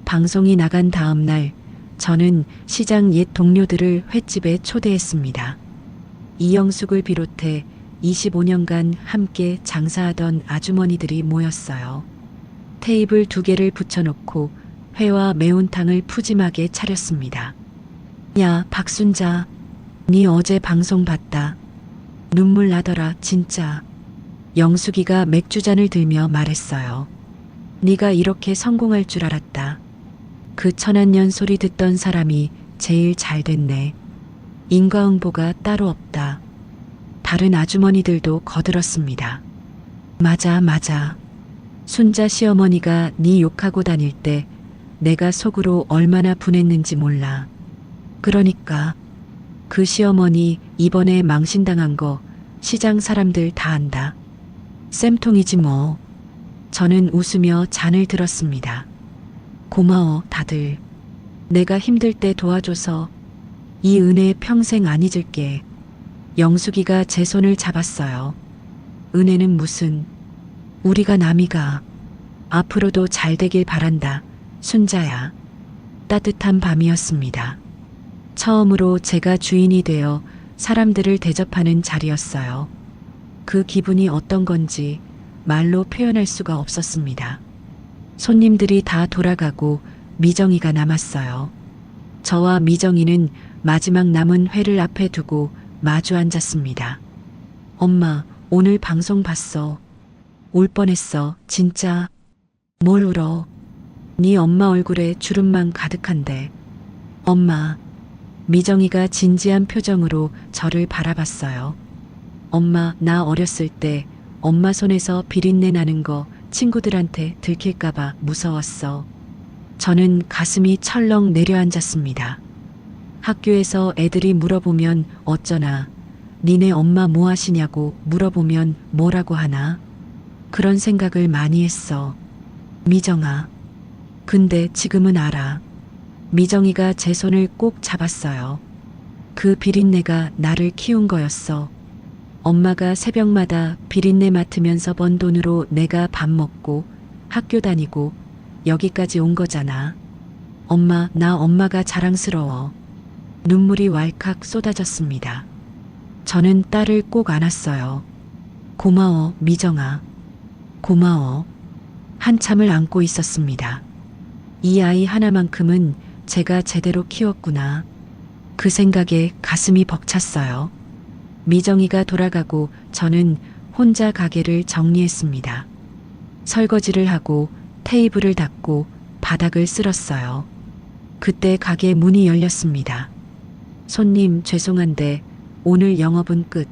방송이 나간 다음 날 저는 시장 옛 동료들을 횟집에 초대했습니다. 이영숙을 비롯해 25년간 함께 장사하던 아주머니들이 모였어요. 테이블 2개를 붙여놓고 회와 매운탕을 푸짐하게 차렸습니다. 야, 박순자, 니 어제 방송 봤다. 눈물 나더라, 진짜. 영숙이가 맥주잔을 들며 말했어요. 네가 이렇게 성공할 줄 알았다. 그 천한년 소리 듣던 사람이 제일 잘 됐네. 인과응보가 따로 없다. 다른 아주머니들도 거들었습니다. 맞아, 맞아. 순자 시어머니가 네 욕하고 다닐 때 내가 속으로 얼마나 분했는지 몰라. 그러니까 그 시어머니 이번에 망신당한 거 시장 사람들 다 안다. 쌤통이지 뭐. 저는 웃으며 잔을 들었습니다. 고마워, 다들. 내가 힘들 때 도와줘서 이 은혜 평생 안 잊을게. 영숙이가 제 손을 잡았어요. 은혜는 무슨. 우리가 남이가. 앞으로도 잘 되길 바란다. 순자야. 따뜻한 밤이었습니다. 처음으로 제가 주인이 되어 사람들을 대접하는 자리였어요. 그 기분이 어떤 건지 말로 표현할 수가 없었습니다. 손님들이 다 돌아가고 미정이가 남았어요. 저와 미정이는 마지막 남은 회를 앞에 두고 마주 앉았습니다. 엄마, 오늘 방송 봤어. 울 뻔했어, 진짜. 뭘 울어? 네 엄마 얼굴에 주름만 가득한데. 엄마. 미정이가 진지한 표정으로 저를 바라봤어요. 엄마, 나 어렸을 때 엄마 손에서 비린내 나는 거 친구들한테 들킬까봐 무서웠어. 저는 가슴이 철렁 내려앉았습니다. 학교에서 애들이 물어보면 어쩌나, 니네 엄마 뭐 하시냐고 물어보면 뭐라고 하나? 그런 생각을 많이 했어. 미정아. 근데 지금은 알아. 미정이가 제 손을 꼭 잡았어요. 그 비린내가 나를 키운 거였어. 엄마가 새벽마다 비린내 맡으면서 번 돈으로 내가 밥 먹고 학교 다니고 여기까지 온 거잖아. 엄마, 나 엄마가 자랑스러워. 눈물이 왈칵 쏟아졌습니다. 저는 딸을 꼭 안았어요. 고마워, 미정아. 고마워. 한참을 안고 있었습니다. 이 아이 하나만큼은 제가 제대로 키웠구나. 그 생각에 가슴이 벅찼어요. 미정이가 돌아가고 저는 혼자 가게를 정리했습니다. 설거지를 하고 테이블을 닦고 바닥을 쓸었어요. 그때 가게 문이 열렸습니다. 손님, 죄송한데 오늘 영업은 끝.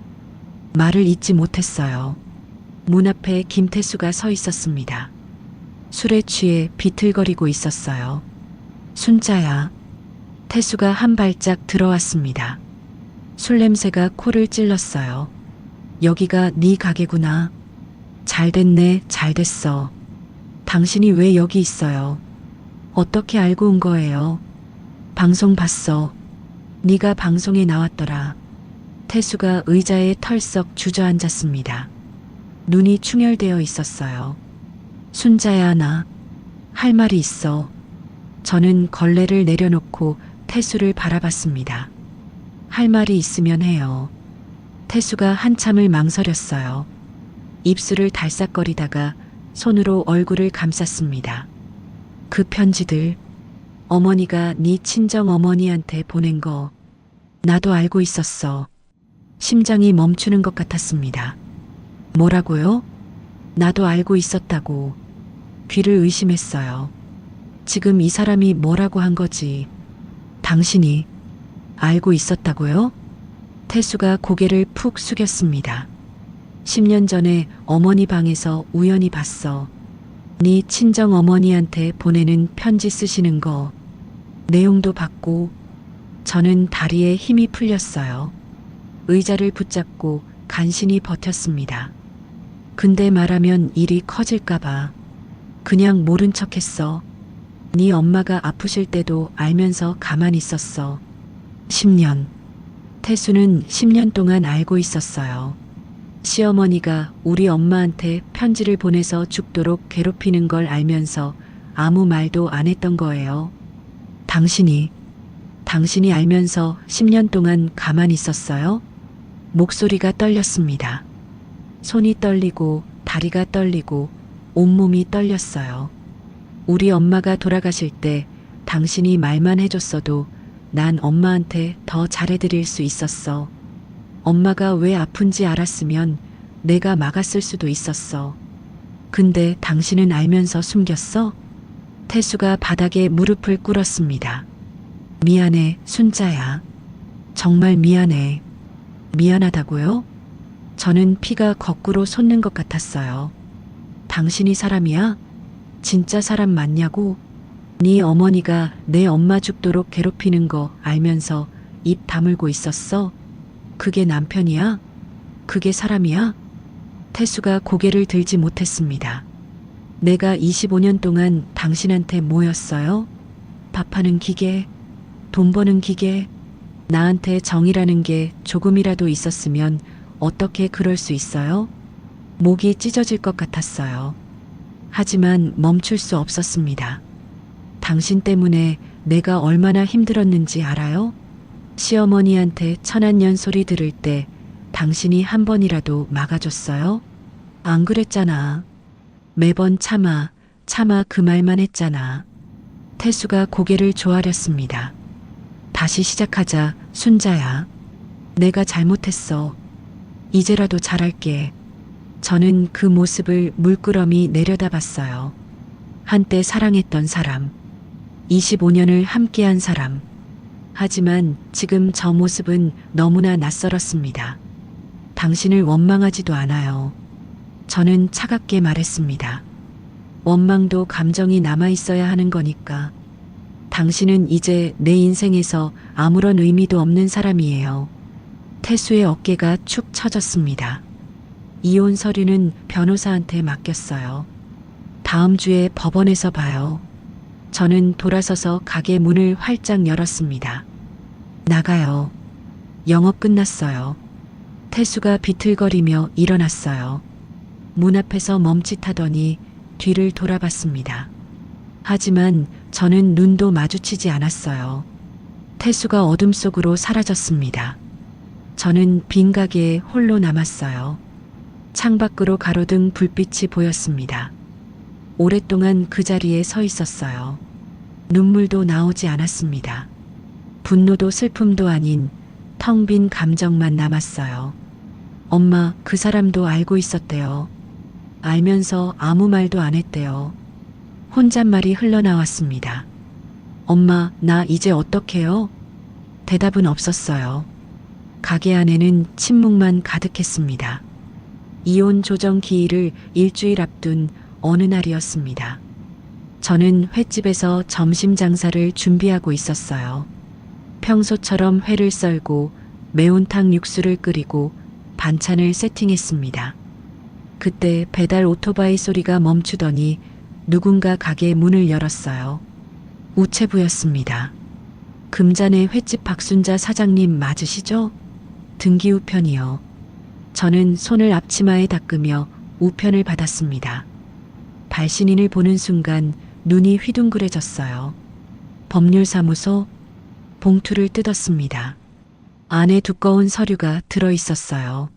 말을 잇지 못했어요. 문 앞에 김태수가 서 있었습니다. 술에 취해 비틀거리고 있었어요. 순자야. 태수가 한 발짝 들어왔습니다. 술 냄새가 코를 찔렀어요. 여기가 네 가게구나. 잘 됐네, 잘 됐어. 당신이 왜 여기 있어요? 어떻게 알고 온 거예요? 방송 봤어. 네가 방송에 나왔더라. 태수가 의자에 털썩 주저앉았습니다. 눈이 충혈되어 있었어요. 순자야, 나 할 말이 있어. 저는 걸레를 내려놓고 태수를 바라봤습니다. 할 말이 있으면 해요. 태수가 한참을 망설였어요. 입술을 달싹거리다가 손으로 얼굴을 감쌌습니다. 그 편지들, 어머니가 네 친정 어머니한테 보낸 거 나도 알고 있었어. 심장이 멈추는 것 같았습니다. 뭐라고요? 나도 알고 있었다고. 귀를 의심했어요. 지금 이 사람이 뭐라고 한 거지? 당신이 알고 있었다고요? 태수가 고개를 푹 숙였습니다. 10년 전에 어머니 방에서 우연히 봤어. 네 친정 어머니한테 보내는 편지 쓰시는 거. 내용도 봤고 저는 다리에 힘이 풀렸어요. 의자를 붙잡고 간신히 버텼습니다. 근데 말하면 일이 커질까봐 그냥 모른 척했어. 네 엄마가 아프실 때도 알면서 가만히 있었어. 10년. 태수는 10년 동안 알고 있었어요. 시어머니가 우리 엄마한테 편지를 보내서 죽도록 괴롭히는 걸 알면서 아무 말도 안 했던 거예요. 당신이 알면서 10년 동안 가만히 있었어요? 목소리가 떨렸습니다. 손이 떨리고 다리가 떨리고 온몸이 떨렸어요. 우리 엄마가 돌아가실 때 당신이 말만 해줬어도 난 엄마한테 더 잘해드릴 수 있었어. 엄마가 왜 아픈지 알았으면 내가 막았을 수도 있었어. 근데 당신은 알면서 숨겼어? 태수가 바닥에 무릎을 꿇었습니다. 미안해, 순자야. 정말 미안해. 미안하다고요? 저는 피가 거꾸로 솟는 것 같았어요. 당신이 사람이야? 진짜 사람 맞냐고? 네 어머니가 내 엄마 죽도록 괴롭히는 거 알면서 입 다물고 있었어? 그게 남편이야? 그게 사람이야? 태수가 고개를 들지 못했습니다. 내가 25년 동안 당신한테 뭐였어요? 밥하는 기계, 돈 버는 기계, 나한테 정이라는 게 조금이라도 있었으면 어떻게 그럴 수 있어요? 목이 찢어질 것 같았어요. 하지만 멈출 수 없었습니다. 당신 때문에 내가 얼마나 힘들었는지 알아요? 시어머니한테 천한년 소리 들을 때 당신이 한 번이라도 막아줬어요? 안 그랬잖아. 매번 참아 그 말만 했잖아. 태수가 고개를 조아렸습니다. 다시 시작하자, 순자야. 내가 잘못했어. 이제라도 잘할게. 저는 그 모습을 물끄러미 내려다봤어요. 한때 사랑했던 사람. 25년을 함께한 사람. 하지만 지금 저 모습은 너무나 낯설었습니다. 당신을 원망하지도 않아요. 저는 차갑게 말했습니다. 원망도 감정이 남아있어야 하는 거니까. 당신은 이제 내 인생에서 아무런 의미도 없는 사람이에요. 태수의 어깨가 축 처졌습니다. 이혼 서류는 변호사한테 맡겼어요. 다음 주에 법원에서 봐요. 저는 돌아서서 가게 문을 활짝 열었습니다. 나가요. 영업 끝났어요. 태수가 비틀거리며 일어났어요. 문 앞에서 멈칫하더니 뒤를 돌아봤습니다. 하지만 저는 눈도 마주치지 않았어요. 태수가 어둠 속으로 사라졌습니다. 저는 빈 가게에 홀로 남았어요. 창밖으로 가로등 불빛이 보였습니다. 오랫동안 그 자리에 서 있었어요. 눈물도 나오지 않았습니다. 분노도 슬픔도 아닌 텅 빈 감정만 남았어요. 엄마, 그 사람도 알고 있었대요. 알면서 아무 말도 안 했대요. 혼잣말이 흘러나왔습니다. 엄마, 나 이제 어떡해요? 대답은 없었어요. 가게 안에는 침묵만 가득했습니다. 이혼 조정 기일을 일주일 앞둔 어느 날이었습니다. 저는 횟집에서 점심 장사를 준비하고 있었어요. 평소처럼 회를 썰고 매운탕 육수를 끓이고 반찬을 세팅했습니다. 그때 배달 오토바이 소리가 멈추더니 누군가 가게 문을 열었어요. 우체부였습니다. 금잔의 횟집 박순자 사장님 맞으시죠? 등기 우편이요. 저는 손을 앞치마에 닦으며 우편을 받았습니다. 발신인을 보는 순간 눈이 휘둥그레졌어요. 법률사무소? 봉투를 뜯었습니다. 안에 두꺼운 서류가 들어 있었어요.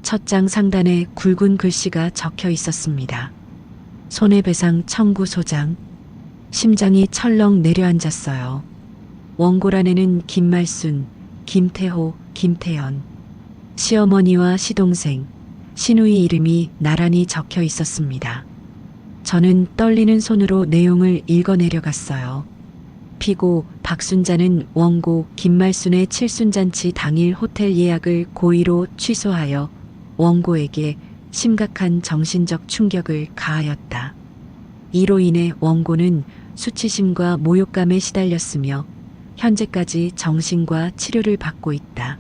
첫 장 상단에 굵은 글씨가 적혀 있었습니다. 손해배상 청구 소장. 심장이 철렁 내려앉았어요. 원고란에는 김말순, 김태호, 김태연, 시어머니와 시동생, 시누이 이름이 나란히 적혀 있었습니다. 저는 떨리는 손으로 내용을 읽어내려갔어요. 피고 박순자는 원고 김말순의 칠순잔치 당일 호텔 예약을 고의로 취소하여 원고에게 심각한 정신적 충격을 가하였다. 이로 인해 원고는 수치심과 모욕감에 시달렸으며 현재까지 정신과 치료를 받고 있다.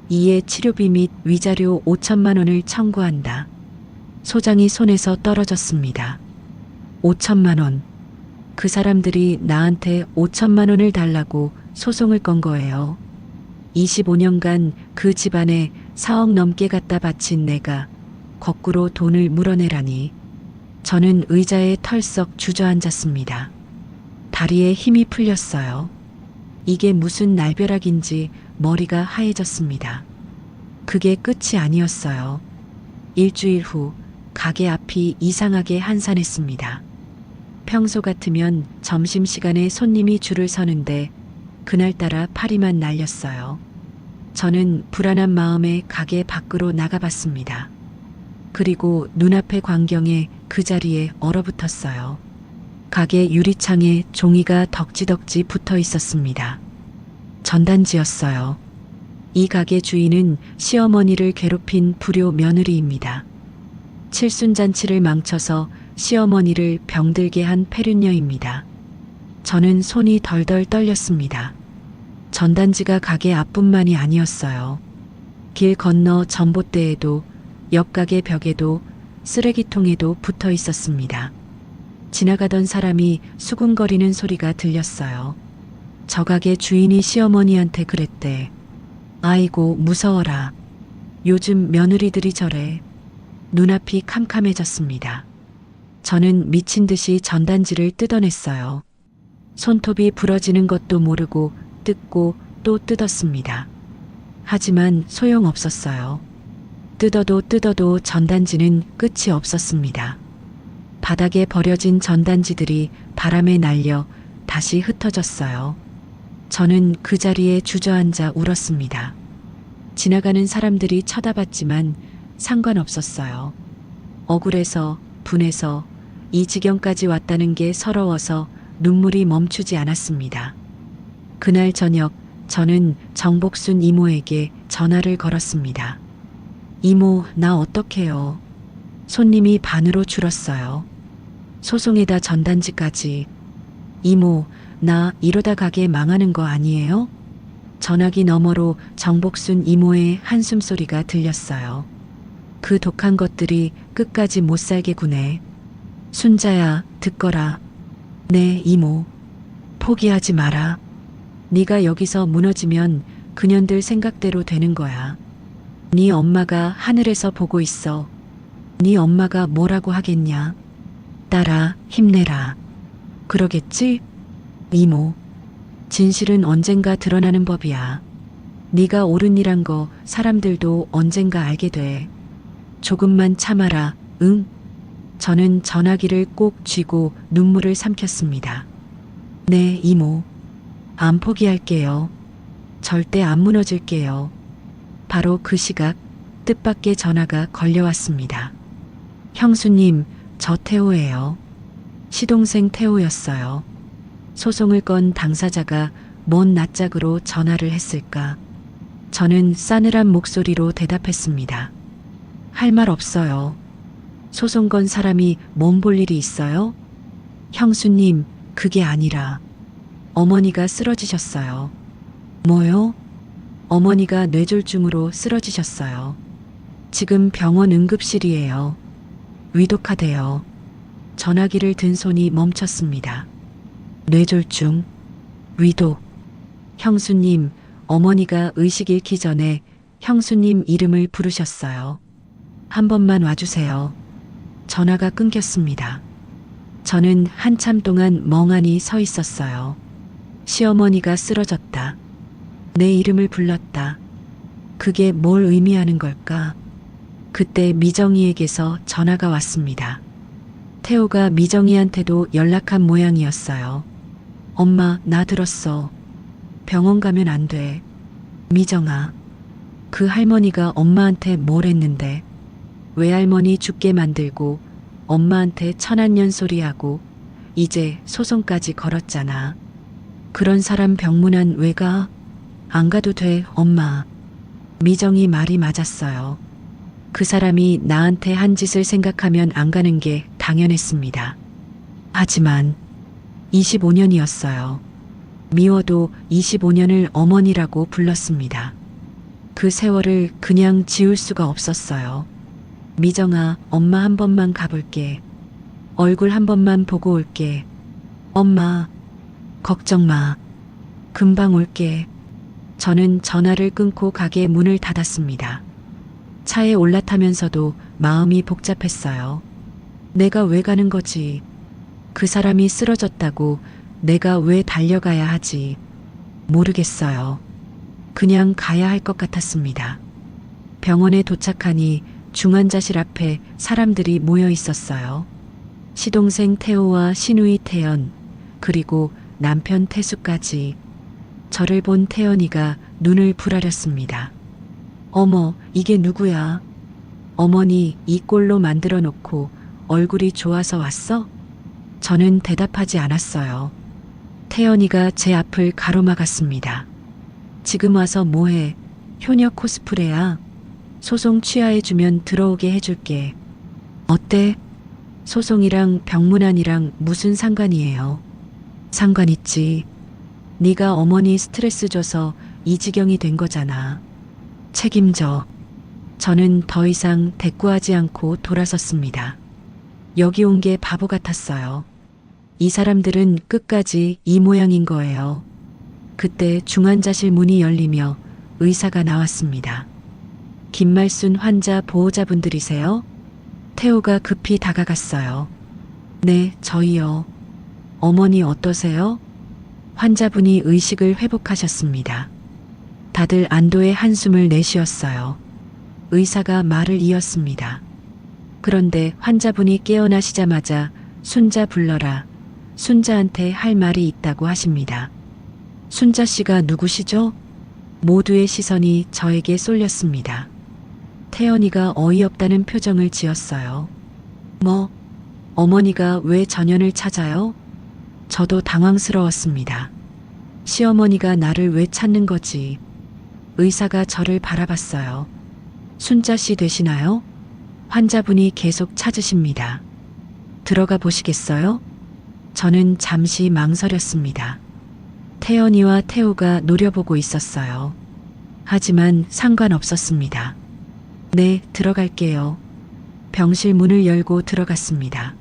이에 치료비 및 위자료 5천만 원을 청구한다. 소장이 손에서 떨어졌습니다. 5천만 원. 그 사람들이 나한테 5천만 원을 달라고 소송을 건 거예요. 25년간 그 집안에 4억 넘게 갖다 바친 내가 거꾸로 돈을 물어내라니. 저는 의자에 털썩 주저앉았습니다. 다리에 힘이 풀렸어요. 이게 무슨 날벼락인지 머리가 하얘졌습니다. 그게 끝이 아니었어요. 일주일 후 가게 앞이 이상하게 한산했습니다. 평소 같으면 점심시간에 손님이 줄을 서는데 그날따라 파리만 날렸어요. 저는 불안한 마음에 가게 밖으로 나가봤습니다. 그리고 눈앞의 광경에 그 자리에 얼어붙었어요. 가게 유리창에 종이가 덕지덕지 붙어 있었습니다. 전단지였어요. 이 가게 주인은 시어머니를 괴롭힌 불효 며느리입니다. 칠순잔치를 망쳐서 시어머니를 병들게 한 폐륜녀입니다. 저는 손이 덜덜 떨렸습니다. 전단지가 가게 앞뿐만이 아니었어요. 길 건너 전봇대에도 옆가게 벽에도 쓰레기통에도 붙어 있었습니다. 지나가던 사람이 수군거리는 소리가 들렸어요. 저 가게 주인이 시어머니한테 그랬대. 아이고 무서워라. 요즘 며느리들이 저래. 눈앞이 캄캄해졌습니다. 저는 미친 듯이 전단지를 뜯어냈어요. 손톱이 부러지는 것도 모르고 뜯고 또 뜯었습니다. 하지만 소용없었어요. 뜯어도 전단지는 끝이 없었습니다. 바닥에 버려진 전단지들이 바람에 날려 다시 흩어졌어요. 저는 그 자리에 주저앉아 울었습니다. 지나가는 사람들이 쳐다봤지만 상관없었어요. 억울해서, 분해서, 이 지경까지 왔다는 게 서러워서 눈물이 멈추지 않았습니다. 그날 저녁 저는 정복순 이모에게 전화를 걸었습니다. 이모, 나 어떡해요? 손님이 반으로 줄었어요. 소송에다 전단지까지. 이모, 나 이러다 가게 망하는 거 아니에요? 전화기 너머로 정복순 이모의 한숨 소리가 들렸어요. 그 독한 것들이 끝까지 못 살게 구네. 순자야, 듣거라. 네, 이모. 포기하지 마라. 네가 여기서 무너지면 그년들 생각대로 되는 거야. 네 엄마가 하늘에서 보고 있어. 네 엄마가 뭐라고 하겠냐. 딸아, 힘내라. 그러겠지? 이모. 진실은 언젠가 드러나는 법이야. 네가 옳은 일한 거 사람들도 언젠가 알게 돼. 조금만 참아라, 응? 저는 전화기를 꼭 쥐고 눈물을 삼켰습니다. 네, 이모. 안 포기할게요. 절대 안 무너질게요. 바로 그 시각 뜻밖의 전화가 걸려왔습니다. 형수님, 저 태호예요. 시동생 태호였어요. 소송을 건 당사자가 뭔 낯짝으로 전화를 했을까? 저는 싸늘한 목소리로 대답했습니다. 할 말 없어요. 소송 건 사람이 몸 볼 일이 있어요? 형수님, 그게 아니라 어머니가 쓰러지셨어요. 뭐요? 어머니가 뇌졸중으로 쓰러지셨어요. 지금 병원 응급실이에요. 위독하대요. 전화기를 든 손이 멈췄습니다. 뇌졸중, 위독. 형수님, 어머니가 의식 잃기 전에 형수님 이름을 부르셨어요. 한 번만 와주세요. 전화가 끊겼습니다. 저는 한참 동안 멍하니 서 있었어요. 시어머니가 쓰러졌다. 내 이름을 불렀다. 그게 뭘 의미하는 걸까? 그때 미정이에게서 전화가 왔습니다. 태호가 미정이한테도 연락한 모양이었어요. 엄마, 나 들었어. 병원 가면 안 돼. 미정아, 그 할머니가 엄마한테 뭘 했는데? 외할머니 죽게 만들고 엄마한테 천한년 소리하고 이제 소송까지 걸었잖아. 그런 사람 병문안 왜 가? 안 가도 돼, 엄마. 미정이 말이 맞았어요. 그 사람이 나한테 한 짓을 생각하면 안 가는 게 당연했습니다. 하지만 25년이었어요. 미워도 25년을 어머니라고 불렀습니다. 그 세월을 그냥 지울 수가 없었어요. 미정아, 엄마 한 번만 가볼게. 얼굴 한 번만 보고 올게. 엄마, 걱정 마. 금방 올게. 저는 전화를 끊고 가게 문을 닫았습니다. 차에 올라타면서도 마음이 복잡했어요. 내가 왜 가는 거지? 그 사람이 쓰러졌다고 내가 왜 달려가야 하지? 모르겠어요. 그냥 가야 할 것 같았습니다. 병원에 도착하니 중환자실 앞에 사람들이 모여 있었어요. 시동생 태호와 시누이 태연, 그리고 남편 태수까지. 저를 본 태연이가 눈을 부라렸습니다. 어머, 이게 누구야? 어머니 이 꼴로 만들어 놓고 얼굴이 좋아서 왔어? 저는 대답하지 않았어요. 태연이가 제 앞을 가로막았습니다. 지금 와서 뭐해? 효녀 코스프레야. 소송 취하해주면 들어오게 해줄게. 어때? 소송이랑 병문안이랑 무슨 상관이에요? 상관 있지. 네가 어머니 스트레스 줘서 이 지경이 된 거잖아. 책임져. 저는 더 이상 대꾸하지 않고 돌아섰습니다. 여기 온 게 바보 같았어요. 이 사람들은 끝까지 이 모양인 거예요. 그때 중환자실 문이 열리며 의사가 나왔습니다. 김말순 환자 보호자분들이세요? 태호가 급히 다가갔어요. 네, 저희요. 어머니 어떠세요? 환자분이 의식을 회복하셨습니다. 다들 안도의 한숨을 내쉬었어요. 의사가 말을 이었습니다. 그런데 환자분이 깨어나시자마자 순자 불러라. 순자한테 할 말이 있다고 하십니다. 순자 씨가 누구시죠? 모두의 시선이 저에게 쏠렸습니다. 태연이가 어이없다는 표정을 지었어요. 뭐, 어머니가 왜 전현을 찾아요? 저도 당황스러웠습니다. 시어머니가 나를 왜 찾는 거지? 의사가 저를 바라봤어요. 순자 씨 되시나요? 환자분이 계속 찾으십니다. 들어가 보시겠어요? 저는 잠시 망설였습니다. 태연이와 태호가 노려보고 있었어요. 하지만 상관없었습니다. 네, 들어갈게요. 병실 문을 열고 들어갔습니다.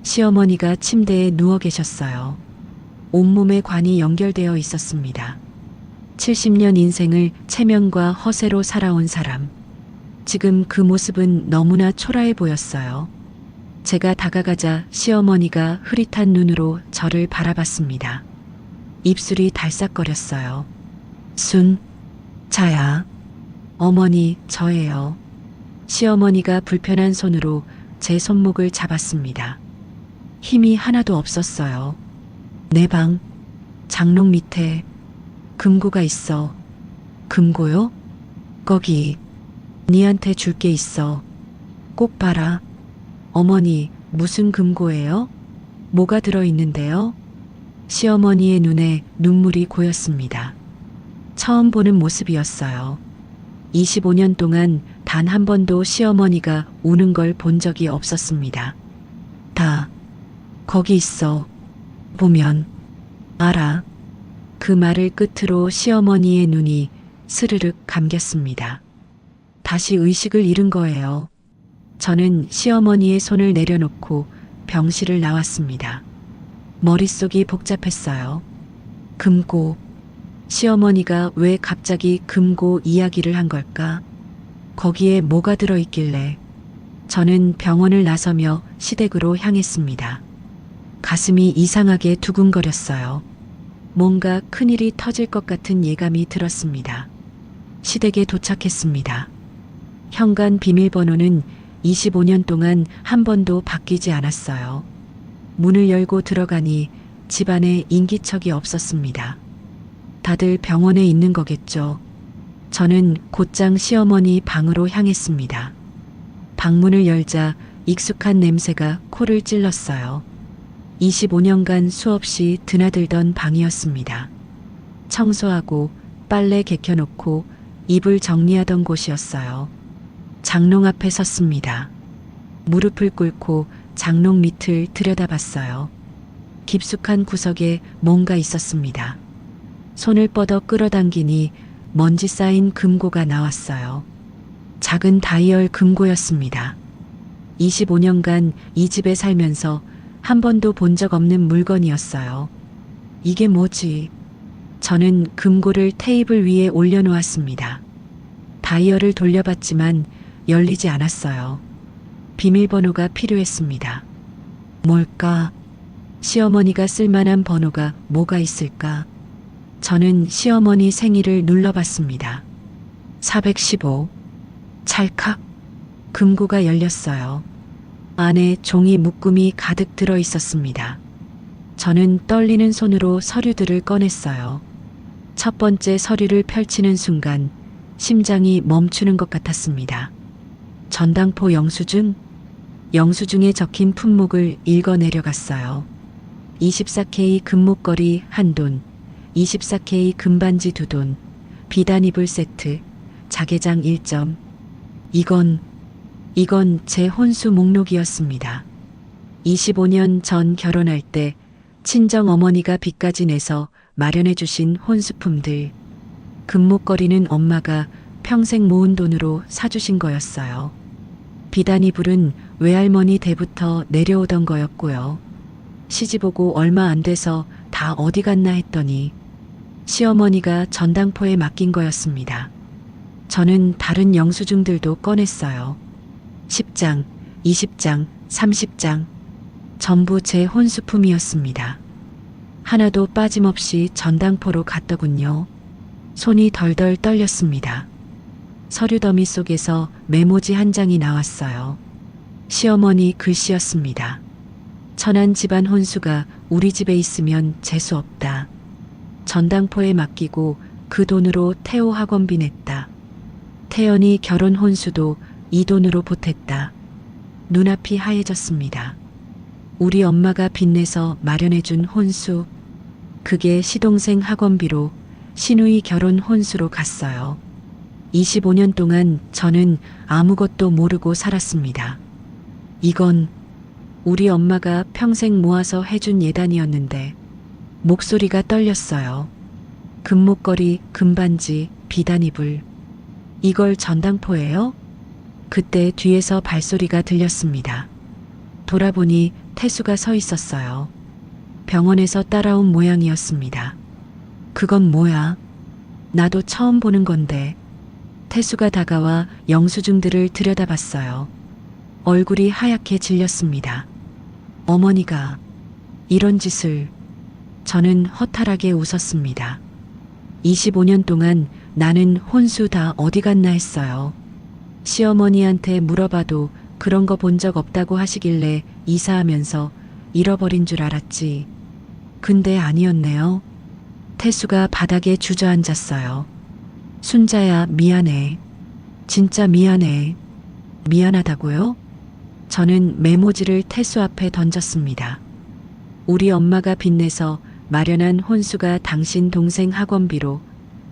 시어머니가 침대에 누워 계셨어요. 온몸에 관이 연결되어 있었습니다. 70년 인생을 체면과 허세로 살아온 사람. 지금 그 모습은 너무나 초라해 보였어요. 제가 다가가자 시어머니가 흐릿한 눈으로 저를 바라봤습니다. 입술이 달싹거렸어요. 자야. 어머니, 저예요. 시어머니가 불편한 손으로 제 손목을 잡았습니다. 힘이 하나도 없었어요. 내 방, 장롱 밑에 금고가 있어. 금고요? 거기, 니한테 줄 게 있어. 꼭 봐라. 어머니, 무슨 금고예요? 뭐가 들어있는데요? 시어머니의 눈에 눈물이 고였습니다. 처음 보는 모습이었어요. 25년 동안 단 한 번도 시어머니가 우는 걸 본 적이 없었습니다. 다, 거기 있어. 보면, 알아. 그 말을 끝으로 시어머니의 눈이 스르륵 감겼습니다. 다시 의식을 잃은 거예요. 저는 시어머니의 손을 내려놓고 병실을 나왔습니다. 머릿속이 복잡했어요. 금고. 시어머니가 왜 갑자기 금고 이야기를 한 걸까? 거기에 뭐가 들어있길래? 저는 병원을 나서며 시댁으로 향했습니다. 가슴이 이상하게 두근거렸어요. 뭔가 큰일이 터질 것 같은 예감이 들었습니다. 시댁에 도착했습니다. 현관 비밀번호는 25년 동안 한 번도 바뀌지 않았어요. 문을 열고 들어가니 집안에 인기척이 없었습니다. 다들 병원에 있는 거겠죠. 저는 곧장 시어머니 방으로 향했습니다. 방문을 열자 익숙한 냄새가 코를 찔렀어요. 25년간 수없이 드나들던 방이었습니다. 청소하고 빨래 개켜놓고 이불 정리하던 곳이었어요. 장롱 앞에 섰습니다. 무릎을 꿇고 장롱 밑을 들여다봤어요. 깊숙한 구석에 뭔가 있었습니다. 손을 뻗어 끌어당기니 먼지 쌓인 금고가 나왔어요. 작은 다이얼 금고였습니다. 25년간 이 집에 살면서 한 번도 본 적 없는 물건이었어요. 이게 뭐지? 저는 금고를 테이블 위에 올려놓았습니다. 다이얼을 돌려봤지만 열리지 않았어요. 비밀번호가 필요했습니다. 뭘까? 시어머니가 쓸만한 번호가 뭐가 있을까? 저는 시어머니 생일을 눌러봤습니다. 415. 찰칵. 금고가 열렸어요. 안에 종이 묶음이 가득 들어 있었습니다. 저는 떨리는 손으로 서류들을 꺼냈어요. 첫 번째 서류를 펼치는 순간 심장이 멈추는 것 같았습니다. 전당포 영수증? 영수증에 적힌 품목을 읽어 내려갔어요. 24K 금목걸이 1돈, 24K 금반지 2돈, 비단 이불 세트, 자개장 1점. 이건 제 혼수 목록이었습니다. 25년 전 결혼할 때 친정 어머니가 빚까지 내서 마련해 주신 혼수품들. 금목걸이는 엄마가 평생 모은 돈으로 사주신 거였어요. 비단 이불은 외할머니 때부터 내려오던 거였고요. 시집 오고 얼마 안 돼서 다 어디 갔나 했더니 시어머니가 전당포에 맡긴 거였습니다. 저는 다른 영수증들도 꺼냈어요. 10장, 20장, 30장. 전부 제 혼수품이었습니다. 하나도 빠짐없이 전당포로 갔더군요. 손이 덜덜 떨렸습니다. 서류 더미 속에서 메모지 한 장이 나왔어요. 시어머니 글씨였습니다. 천한 집안 혼수가 우리 집에 있으면 재수 없다. 전당포에 맡기고 그 돈으로 태호 학원비 냈다. 태연이 결혼 혼수도 이 돈으로 보탰다. 눈앞이 하얘졌습니다. 우리 엄마가 빚내서 마련해준 혼수. 그게 시동생 학원비로 시누이 결혼 혼수로 갔어요. 25년 동안 저는 아무것도 모르고 살았습니다. 이건 우리 엄마가 평생 모아서 해준 예단이었는데 목소리가 떨렸어요. 금목걸이, 금반지, 비단 이불. 이걸 전당포예요? 그때 뒤에서 발소리가 들렸습니다. 돌아보니 태수가 서 있었어요. 병원에서 따라온 모양이었습니다. 그건 뭐야? 나도 처음 보는 건데. 태수가 다가와 영수증들을 들여다봤어요. 얼굴이 하얗게 질렸습니다. 어머니가 이런 짓을. 저는 허탈하게 웃었습니다. 25년 동안 나는 혼수 다 어디 갔나 했어요. 시어머니한테 물어봐도 그런 거 본 적 없다고 하시길래 이사하면서 잃어버린 줄 알았지. 근데 아니었네요. 태수가 바닥에 주저앉았어요. 순자야, 미안해. 진짜 미안해. 미안하다고요? 저는 메모지를 태수 앞에 던졌습니다. 우리 엄마가 빚내서 마련한 혼수가 당신 동생 학원비로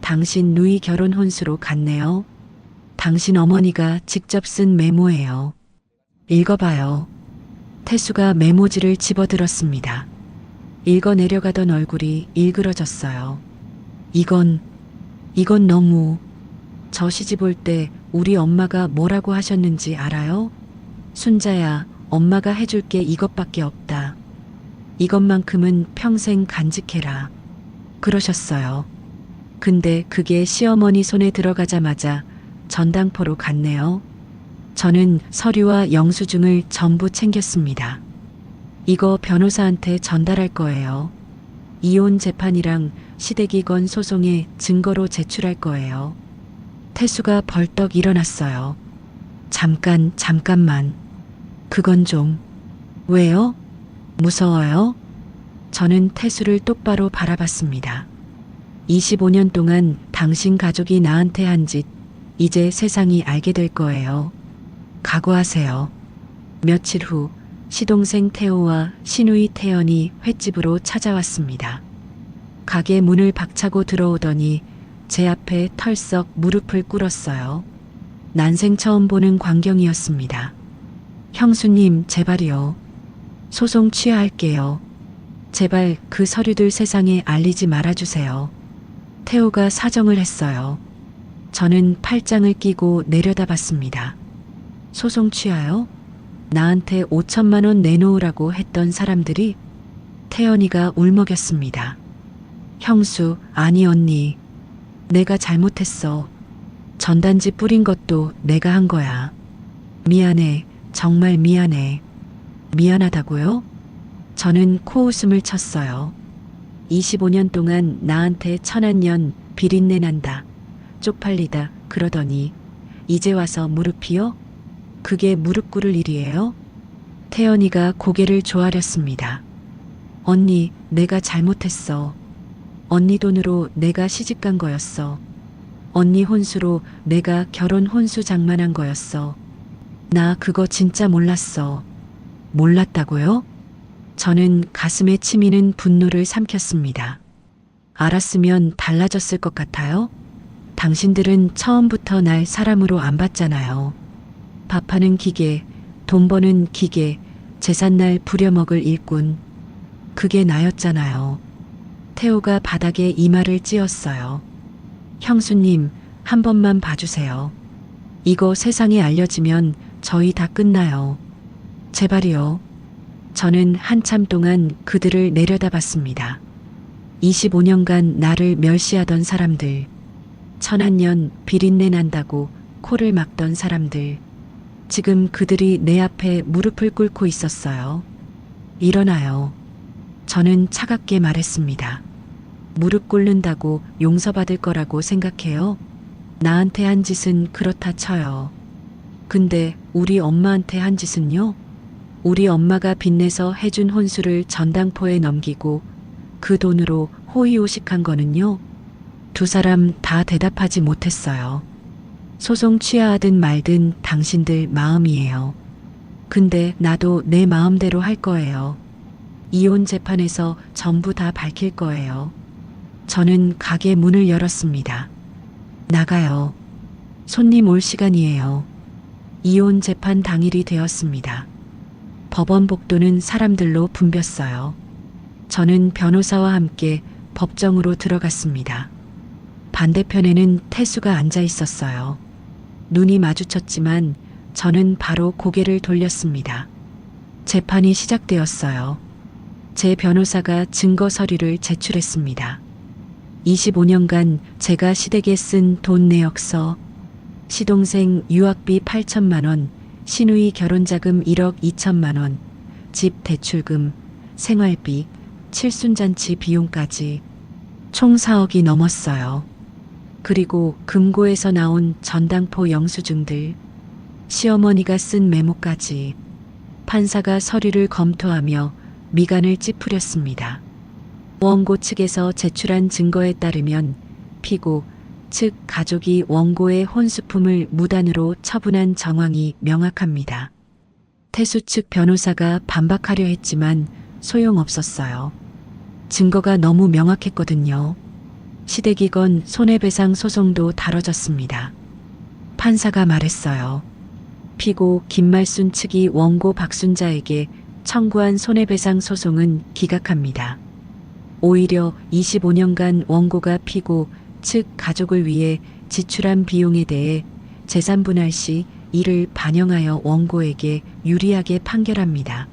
당신 누이 결혼 혼수로 갔네요. 당신 어머니가 직접 쓴 메모예요. 읽어봐요. 태수가 메모지를 집어들었습니다. 읽어 내려가던 얼굴이 일그러졌어요. 이건 너무. 저 시집 올 때 우리 엄마가 뭐라고 하셨는지 알아요? 순자야, 엄마가 해줄 게 이것밖에 없다. 이것만큼은 평생 간직해라. 그러셨어요. 근데 그게 시어머니 손에 들어가자마자 전당포로 갔네요. 저는 서류와 영수증을 전부 챙겼습니다. 이거 변호사한테 전달할 거예요. 이혼 재판이랑 시댁이 건 소송에 증거로 제출할 거예요. 태수가 벌떡 일어났어요. 잠깐만. 그건 좀. 왜요? 무서워요? 저는 태수를 똑바로 바라봤습니다. 25년 동안 당신 가족이 나한테 한 짓, 이제 세상이 알게 될 거예요. 각오하세요. 며칠 후 시동생 태호와 시누이 태연이 횟집으로 찾아왔습니다. 가게 문을 박차고 들어오더니 제 앞에 털썩 무릎을 꿇었어요. 난생 처음 보는 광경이었습니다. 형수님, 제발이요. 소송 취하할게요. 제발 그 서류들 세상에 알리지 말아주세요. 태호가 사정을 했어요. 저는 팔짱을 끼고 내려다봤습니다. 소송 취하요? 나한테 5천만 원 내놓으라고 했던 사람들이? 태연이가 울먹였습니다. 형수, 아니 언니. 내가 잘못했어. 전단지 뿌린 것도 내가 한 거야. 미안해. 정말 미안해. 미안하다고요? 저는 코웃음을 쳤어요. 25년 동안 나한테 천한년 비린내 난다. 쪽팔리다. 그러더니 이제 와서 무릎이요? 그게 무릎 꿇을 일이에요? 태연이가 고개를 조아렸습니다. 언니, 내가 잘못했어. 언니 돈으로 내가 시집간 거였어. 언니 혼수로 내가 결혼 혼수 장만한 거였어. 나 그거 진짜 몰랐어. 몰랐다고요? 저는 가슴에 치미는 분노를 삼켰습니다. 알았으면 달라졌을 것 같아요? 당신들은 처음부터 날 사람으로 안 봤잖아요. 밥하는 기계, 돈 버는 기계, 재산날 부려먹을 일꾼. 그게 나였잖아요. 태호가 바닥에 이마를 찧었어요. 형수님, 한 번만 봐주세요. 이거 세상에 알려지면 저희 다 끝나요. 제발이요. 저는 한참 동안 그들을 내려다봤습니다. 25년간 나를 멸시하던 사람들, 천한년 비린내 난다고 코를 막던 사람들, 지금 그들이 내 앞에 무릎을 꿇고 있었어요. 일어나요. 저는 차갑게 말했습니다. 무릎 꿇는다고 용서받을 거라고 생각해요? 나한테 한 짓은 그렇다 쳐요. 근데 우리 엄마한테 한 짓은요? 우리 엄마가 빚내서 해준 혼수를 전당포에 넘기고 그 돈으로 호의호식한 거는요? 두 사람 다 대답하지 못했어요. 소송 취하하든 말든 당신들 마음이에요. 근데 나도 내 마음대로 할 거예요. 이혼 재판에서 전부 다 밝힐 거예요. 저는 가게 문을 열었습니다. 나가요. 손님 올 시간이에요. 이혼 재판 당일이 되었습니다. 법원 복도는 사람들로 붐볐어요. 저는 변호사와 함께 법정으로 들어갔습니다. 반대편에는 태수가 앉아 있었어요. 눈이 마주쳤지만 저는 바로 고개를 돌렸습니다. 재판이 시작되었어요. 제 변호사가 증거 서류를 제출했습니다. 25년간 제가 시댁에 쓴 돈 내역서, 시동생 유학비 8천만 원, 시누이 결혼자금 1억 2천만 원, 집 대출금, 생활비, 칠순잔치 비용까지 총 4억이 넘었어요. 그리고 금고에서 나온 전당포 영수증들, 시어머니가 쓴 메모까지. 판사가 서류를 검토하며 미간을 찌푸렸습니다. 원고 측에서 제출한 증거에 따르면 피고 즉 가족이 원고의 혼수품을 무단으로 처분한 정황이 명확합니다. 태수 측 변호사가 반박하려 했지만 소용없었어요. 증거가 너무 명확했거든요. 시댁이건 손해배상 소송도 다뤄졌습니다. 판사가 말했어요. 피고 김말순 측이 원고 박순자에게 청구한 손해배상 소송은 기각합니다. 오히려 25년간 원고가 피고 측 가족을 위해 지출한 비용에 대해 재산분할 시 이를 반영하여 원고에게 유리하게 판결합니다.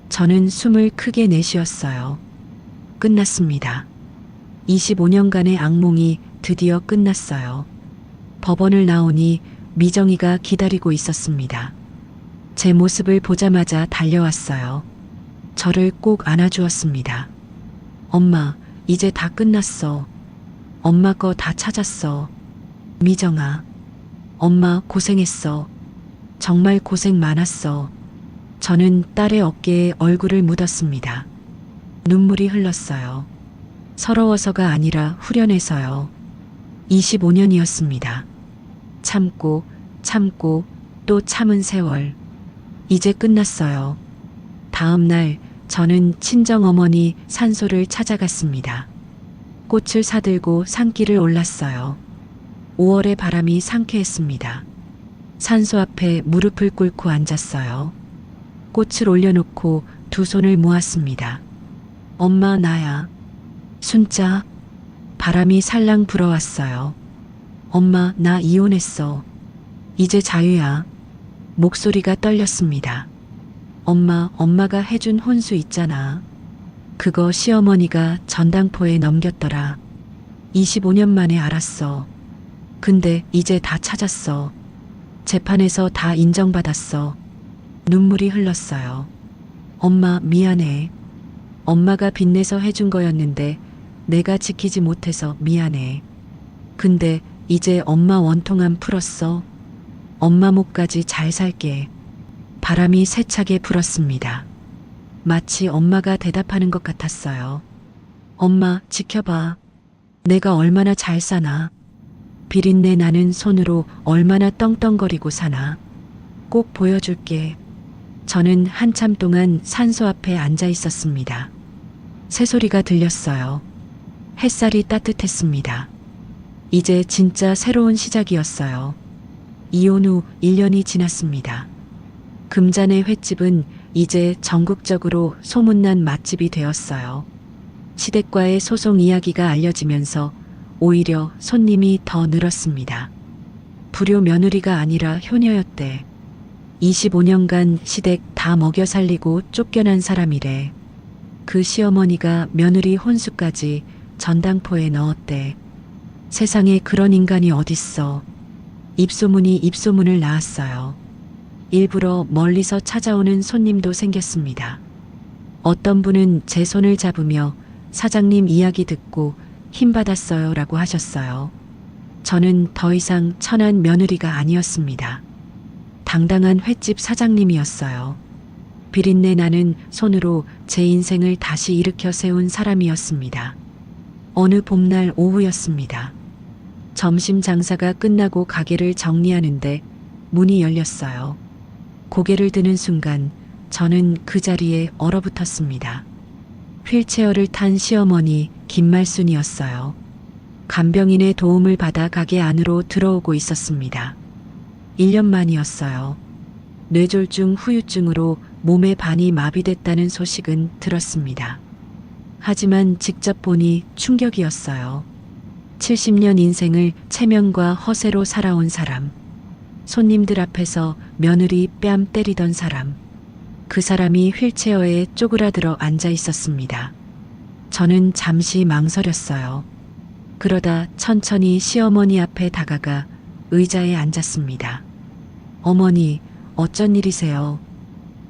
저는 숨을 크게 내쉬었어요. 끝났습니다. 25년간의 악몽이 드디어 끝났어요. 법원을 나오니 미정이가 기다리고 있었습니다. 제 모습을 보자마자 달려왔어요. 저를 꼭 안아주었습니다. 엄마, 이제 다 끝났어. 엄마 거 다 찾았어. 미정아, 엄마 고생했어. 정말 고생 많았어. 저는 딸의 어깨에 얼굴을 묻었습니다. 눈물이 흘렀어요. 서러워서가 아니라 후련해서요. 25년이었습니다. 참고 또 참은 세월. 이제 끝났어요. 다음 날 저는 친정어머니 산소를 찾아갔습니다. 꽃을 사들고 산길을 올랐어요. 5월의 바람이 상쾌했습니다. 산소 앞에 무릎을 꿇고 앉았어요. 꽃을 올려놓고 두 손을 모았습니다. 엄마, 나야. 순자. 바람이 살랑 불어왔어요. 엄마, 나 이혼했어. 이제 자유야. 목소리가 떨렸습니다. 엄마가 해준 혼수 있잖아. 그거 시어머니가 전당포에 넘겼더라. 25년 만에 알았어. 근데 이제 다 찾았어. 재판에서 다 인정받았어. 눈물이 흘렀어요. 엄마, 미안해. 엄마가 빚내서 해준 거였는데 내가 지키지 못해서 미안해. 근데 이제 엄마 원통함 풀었어. 엄마 목까지 잘 살게. 바람이 세차게 불었습니다. 마치 엄마가 대답하는 것 같았어요. 엄마, 지켜봐. 내가 얼마나 잘 사나. 비린내 나는 손으로 얼마나 떵떵거리고 사나. 꼭 보여줄게. 저는 한참 동안 산소 앞에 앉아 있었습니다. 새소리가 들렸어요. 햇살이 따뜻했습니다. 이제 진짜 새로운 시작이었어요. 이혼 후 1년이 지났습니다. 금잔의 횟집은 이제 전국적으로 소문난 맛집이 되었어요. 시댁과의 소송 이야기가 알려지면서 오히려 손님이 더 늘었습니다. 불효 며느리가 아니라 효녀였대. 25년간 시댁 다 먹여 살리고 쫓겨난 사람이래. 그 시어머니가 며느리 혼수까지 전당포에 넣었대. 세상에 그런 인간이 어딨어. 입소문이 입소문을 낳았어요. 일부러 멀리서 찾아오는 손님도 생겼습니다. 어떤 분은 제 손을 잡으며 사장님 이야기 듣고 힘받았어요 라고 하셨어요. 저는 더 이상 천한 며느리가 아니었습니다. 당당한 횟집 사장님이었어요. 비린내 나는 손으로 제 인생을 다시 일으켜 세운 사람이었습니다. 어느 봄날 오후였습니다. 점심 장사가 끝나고 가게를 정리하는데 문이 열렸어요. 고개를 드는 순간 저는 그 자리에 얼어붙었습니다. 휠체어를 탄 시어머니 김말순이었어요. 간병인의 도움을 받아 가게 안으로 들어오고 있었습니다. 1년 만이었어요. 뇌졸중 후유증으로 몸의 반이 마비됐다는 소식은 들었습니다. 하지만 직접 보니 충격이었어요. 70년 인생을 체면과 허세로 살아온 사람. 손님들 앞에서 며느리 뺨 때리던 사람. 그 사람이 휠체어에 쪼그라들어 앉아 있었습니다. 저는 잠시 망설였어요. 그러다 천천히 시어머니 앞에 다가가 의자에 앉았습니다. 어머니, 어쩐 일이세요?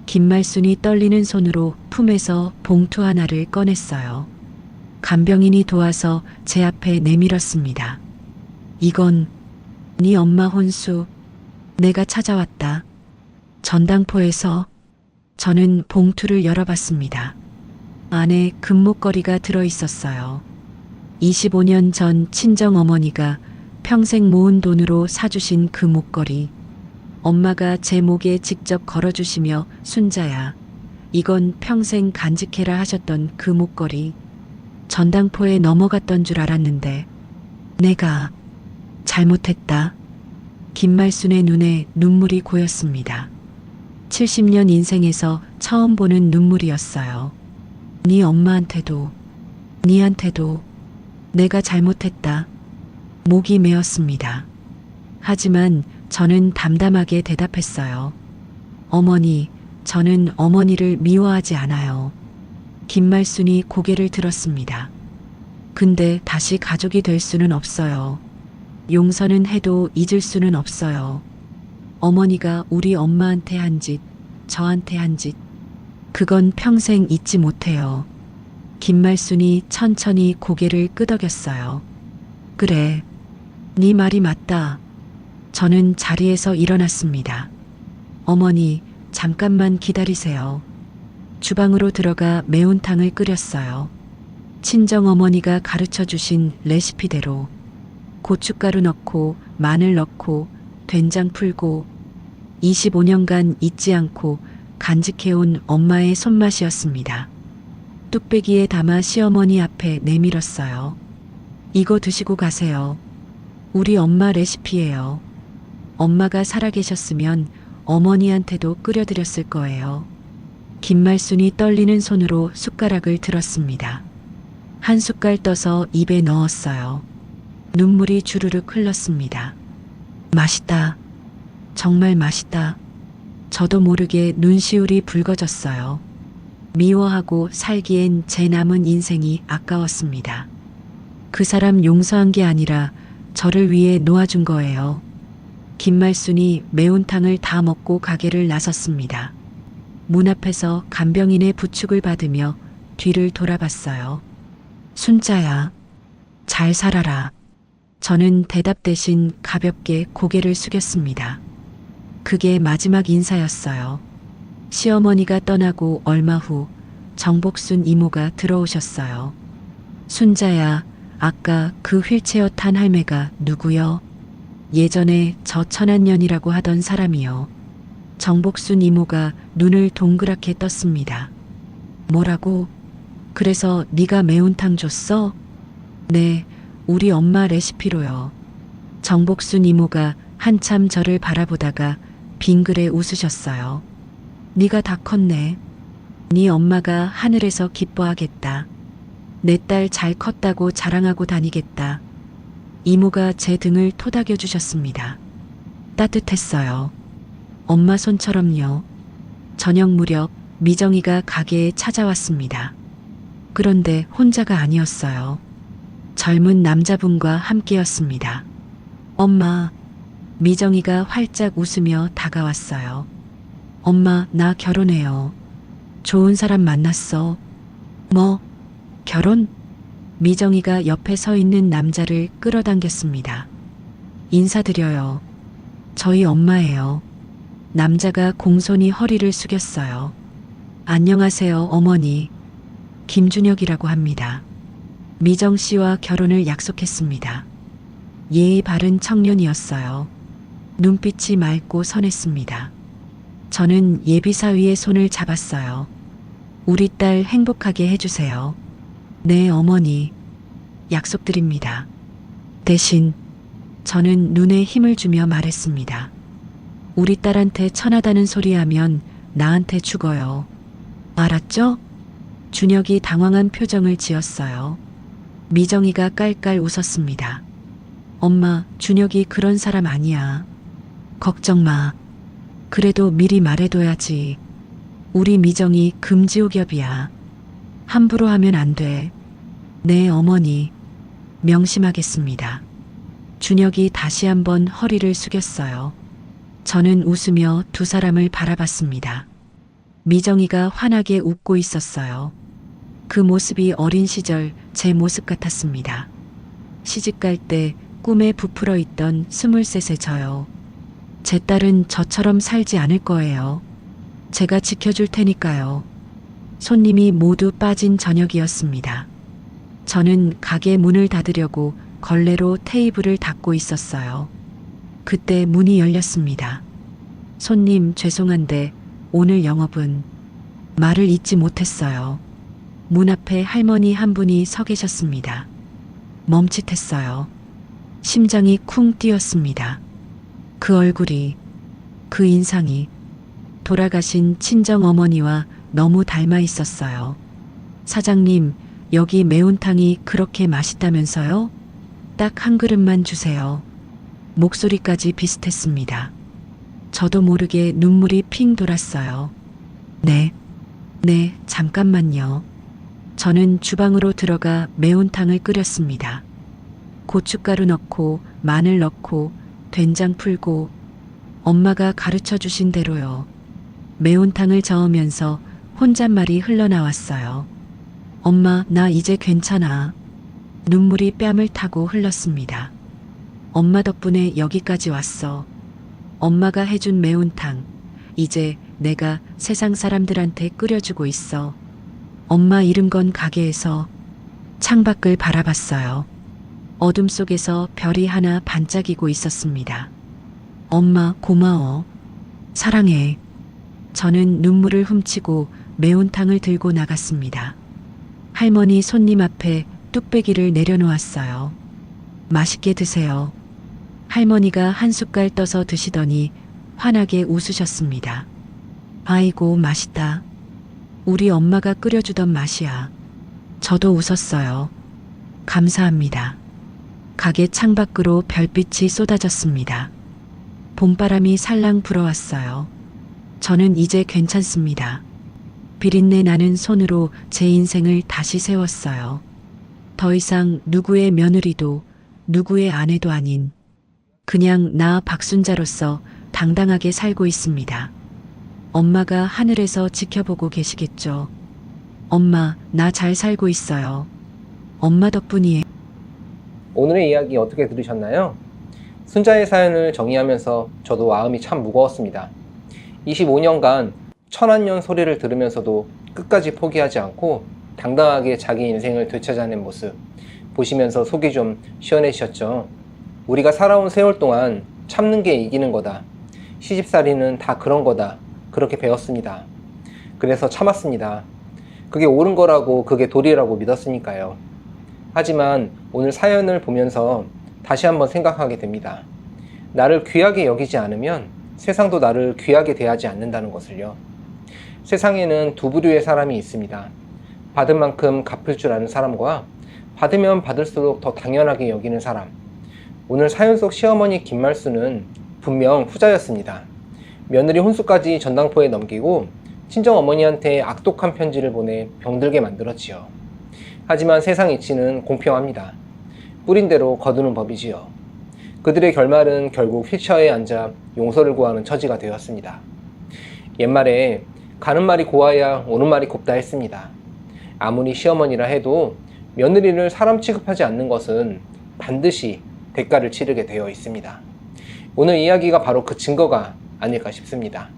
김말순이 떨리는 손으로 품에서 봉투 하나를 꺼냈어요. 간병인이 도와서 제 앞에 내밀었습니다. 이건 네 엄마 혼수. 내가 찾아왔다. 전당포에서. 저는 봉투를 열어봤습니다. 안에 금목걸이가 들어있었어요. 25년 전 친정어머니가 평생 모은 돈으로 사주신 그 목걸이. 엄마가 제 목에 직접 걸어주시며 순자야, 이건 평생 간직해라 하셨던 그 목걸이. 전당포에 넘어갔던 줄 알았는데 내가 잘못했다. 김말순의 눈에 눈물이 고였습니다. 70년 인생에서 처음 보는 눈물이었어요. 네 엄마한테도, 네한테도 내가 잘못했다. 목이 메었습니다. 하지만 저는 담담하게 대답했어요. 어머니, 저는 어머니를 미워하지 않아요. 김말순이 고개를 들었습니다. 근데 다시 가족이 될 수는 없어요. 용서는 해도 잊을 수는 없어요. 어머니가 우리 엄마한테 한 짓, 저한테 한 짓, 그건 평생 잊지 못해요. 김말순이 천천히 고개를 끄덕였어요. 그래, 네 말이 맞다. 저는 자리에서 일어났습니다. 어머니, 잠깐만 기다리세요. 주방으로 들어가 매운탕을 끓였어요. 친정 어머니가 가르쳐 주신 레시피대로 고춧가루 넣고 마늘 넣고 된장 풀고 25년간 잊지 않고 간직해온 엄마의 손맛이었습니다. 뚝배기에 담아 시어머니 앞에 내밀었어요. 이거 드시고 가세요. 우리 엄마 레시피예요. 엄마가 살아계셨으면 어머니한테도 끓여드렸을 거예요. 김말순이 떨리는 손으로 숟가락을 들었습니다. 한 숟갈 떠서 입에 넣었어요. 눈물이 주르륵 흘렀습니다. 맛있다. 정말 맛있다. 저도 모르게 눈시울이 붉어졌어요. 미워하고 살기엔 제 남은 인생이 아까웠습니다. 그 사람 용서한 게 아니라 저를 위해 놓아준 거예요. 김말순이 매운탕을 다 먹고 가게를 나섰습니다. 문 앞에서 간병인의 부축을 받으며 뒤를 돌아봤어요. 순자야, 잘 살아라. 저는 대답 대신 가볍게 고개를 숙였습니다. 그게 마지막 인사였어요. 시어머니가 떠나고 얼마 후 정복순 이모가 들어오셨어요. 순자야, 아까 그 휠체어 탄 할매가 누구요? 예전에 저 천한년이라고 하던 사람이요. 정복순 이모가 눈을 동그랗게 떴습니다. 뭐라고? 그래서 네가 매운탕 줬어? 네, 우리 엄마 레시피로요. 정복순 이모가 한참 저를 바라보다가 빙그레 웃으셨어요. 네가 다 컸네. 네 엄마가 하늘에서 기뻐하겠다. 내 딸 잘 컸다고 자랑하고 다니겠다. 이모가 제 등을 토닥여 주셨습니다. 따뜻했어요. 엄마 손처럼요. 저녁 무렵 미정이가 가게에 찾아왔습니다. 그런데 혼자가 아니었어요. 젊은 남자분과 함께였습니다. 엄마, 미정이가 활짝 웃으며 다가왔어요. 엄마, 나 결혼해요. 좋은 사람 만났어. 뭐? 결혼? 미정이가 옆에 서 있는 남자를 끌어당겼습니다. 인사드려요. 저희 엄마예요. 남자가 공손히 허리를 숙였어요. 안녕하세요, 어머니. 김준혁이라고 합니다. 미정 씨와 결혼을 약속했습니다. 예의 바른 청년이었어요. 눈빛이 맑고 선했습니다. 저는 예비사위의 손을 잡았어요. 우리 딸 행복하게 해주세요. 네, 어머니. 약속드립니다. 대신 저는 눈에 힘을 주며 말했습니다. 우리 딸한테 천하다는 소리 하면 나한테 죽어요. 알았죠? 준혁이 당황한 표정을 지었어요. 미정이가 깔깔 웃었습니다. 엄마, 준혁이 그런 사람 아니야. 걱정 마. 그래도 미리 말해둬야지. 우리 미정이 금지옥엽이야. 함부로 하면 안 돼. 네, 어머니. 명심하겠습니다. 준혁이 다시 한번 허리를 숙였어요. 저는 웃으며 두 사람을 바라봤습니다. 미정이가 환하게 웃고 있었어요. 그 모습이 어린 시절 제 모습 같았습니다. 시집갈 때 꿈에 부풀어 있던 23세 저요. 제 딸은 저처럼 살지 않을 거예요. 제가 지켜줄 테니까요. 손님이 모두 빠진 저녁이었습니다. 저는 가게 문을 닫으려고 걸레로 테이블을 닦고 있었어요. 그때 문이 열렸습니다. 손님, 죄송한데 오늘 영업은... 말을 잇지 못했어요. 문 앞에 할머니 한 분이 서 계셨습니다. 멈칫했어요. 심장이 쿵 뛰었습니다. 그 얼굴이, 그 인상이 돌아가신 친정 어머니와 너무 닮아 있었어요. 사장님, 여기 매운탕이 그렇게 맛있다면서요? 딱 한 그릇만 주세요. 목소리까지 비슷했습니다. 저도 모르게 눈물이 핑 돌았어요. 네, 잠깐만요. 저는 주방으로 들어가 매운탕을 끓였습니다. 고춧가루 넣고 마늘 넣고 된장 풀고 엄마가 가르쳐 주신 대로요. 매운탕을 저으면서 혼잣말이 흘러나왔어요. 엄마, 나 이제 괜찮아. 눈물이 뺨을 타고 흘렀습니다. 엄마 덕분에 여기까지 왔어. 엄마가 해준 매운탕, 이제 내가 세상 사람들한테 끓여주고 있어. 엄마 이름 건 가게에서 창밖을 바라봤어요. 어둠 속에서 별이 하나 반짝이고 있었습니다. 엄마 고마워. 사랑해. 저는 눈물을 훔치고 매운탕을 들고 나갔습니다. 할머니 손님 앞에 뚝배기를 내려놓았어요. 맛있게 드세요. 할머니가 한 숟갈 떠서 드시더니 환하게 웃으셨습니다. 아이고, 맛있다. 우리 엄마가 끓여주던 맛이야. 저도 웃었어요. 감사합니다. 가게 창밖으로 별빛이 쏟아졌습니다. 봄바람이 살랑 불어왔어요. 저는 이제 괜찮습니다. 비린내 나는 손으로 제 인생을 다시 세웠어요. 더 이상 누구의 며느리도 누구의 아내도 아닌 그냥 나 박순자로서 당당하게 살고 있습니다. 엄마가 하늘에서 지켜보고 계시겠죠. 엄마, 나 잘 살고 있어요. 엄마 덕분이에요. 오늘의 이야기 어떻게 들으셨나요? 순자의 사연을 정리하면서 저도 마음이 참 무거웠습니다. 25년간 천안년 소리를 들으면서도 끝까지 포기하지 않고 당당하게 자기 인생을 되찾아낸 모습 보시면서 속이 좀 시원해지셨죠? 우리가 살아온 세월 동안 참는 게 이기는 거다. 시집살이는 다 그런 거다. 그렇게 배웠습니다. 그래서 참았습니다. 그게 옳은 거라고, 그게 도리라고 믿었으니까요. 하지만 오늘 사연을 보면서 다시 한번 생각하게 됩니다. 나를 귀하게 여기지 않으면 세상도 나를 귀하게 대하지 않는다는 것을요. 세상에는 두 부류의 사람이 있습니다. 받은 만큼 갚을 줄 아는 사람과 받으면 받을수록 더 당연하게 여기는 사람. 오늘 사연 속 시어머니 김말수는 분명 후자였습니다. 며느리 혼수까지 전당포에 넘기고 친정어머니한테 악독한 편지를 보내 병들게 만들었지요. 하지만 세상 이치는 공평합니다. 뿌린 대로 거두는 법이지요. 그들의 결말은 결국 휠체어에 앉아 용서를 구하는 처지가 되었습니다. 옛말에 가는 말이 고와야 오는 말이 곱다 했습니다. 아무리 시어머니라 해도 며느리를 사람 취급하지 않는 것은 반드시 대가를 치르게 되어 있습니다. 오늘 이야기가 바로 그 증거가 아닐까 싶습니다.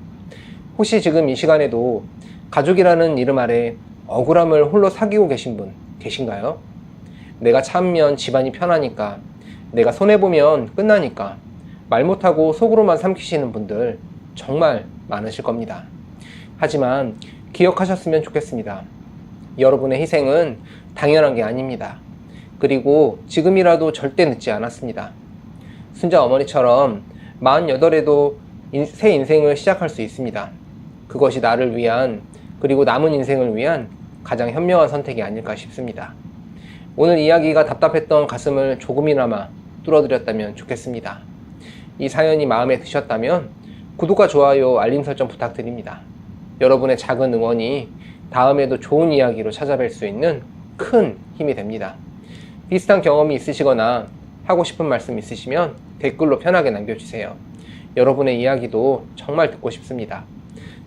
혹시 지금 이 시간에도 가족이라는 이름 아래 억울함을 홀로 사귀고 계신 분 계신가요? 내가 참으면 집안이 편하니까, 내가 손해보면 끝나니까 말 못하고 속으로만 삼키시는 분들 정말 많으실 겁니다. 하지만 기억하셨으면 좋겠습니다. 여러분의 희생은 당연한 게 아닙니다. 그리고 지금이라도 절대 늦지 않았습니다. 순자 어머니처럼 48에도 새 인생을 시작할 수 있습니다. 그것이 나를 위한, 그리고 남은 인생을 위한 가장 현명한 선택이 아닐까 싶습니다. 오늘 이야기가 답답했던 가슴을 조금이나마 뚫어드렸다면 좋겠습니다. 이 사연이 마음에 드셨다면 구독과 좋아요, 알림 설정 부탁드립니다. 여러분의 작은 응원이 다음에도 좋은 이야기로 찾아뵐 수 있는 큰 힘이 됩니다. 비슷한 경험이 있으시거나 하고 싶은 말씀 있으시면 댓글로 편하게 남겨주세요. 여러분의 이야기도 정말 듣고 싶습니다.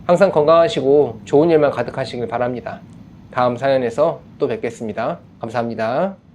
항상 건강하시고 좋은 일만 가득하시길 바랍니다. 다음 사연에서 또 뵙겠습니다. 감사합니다.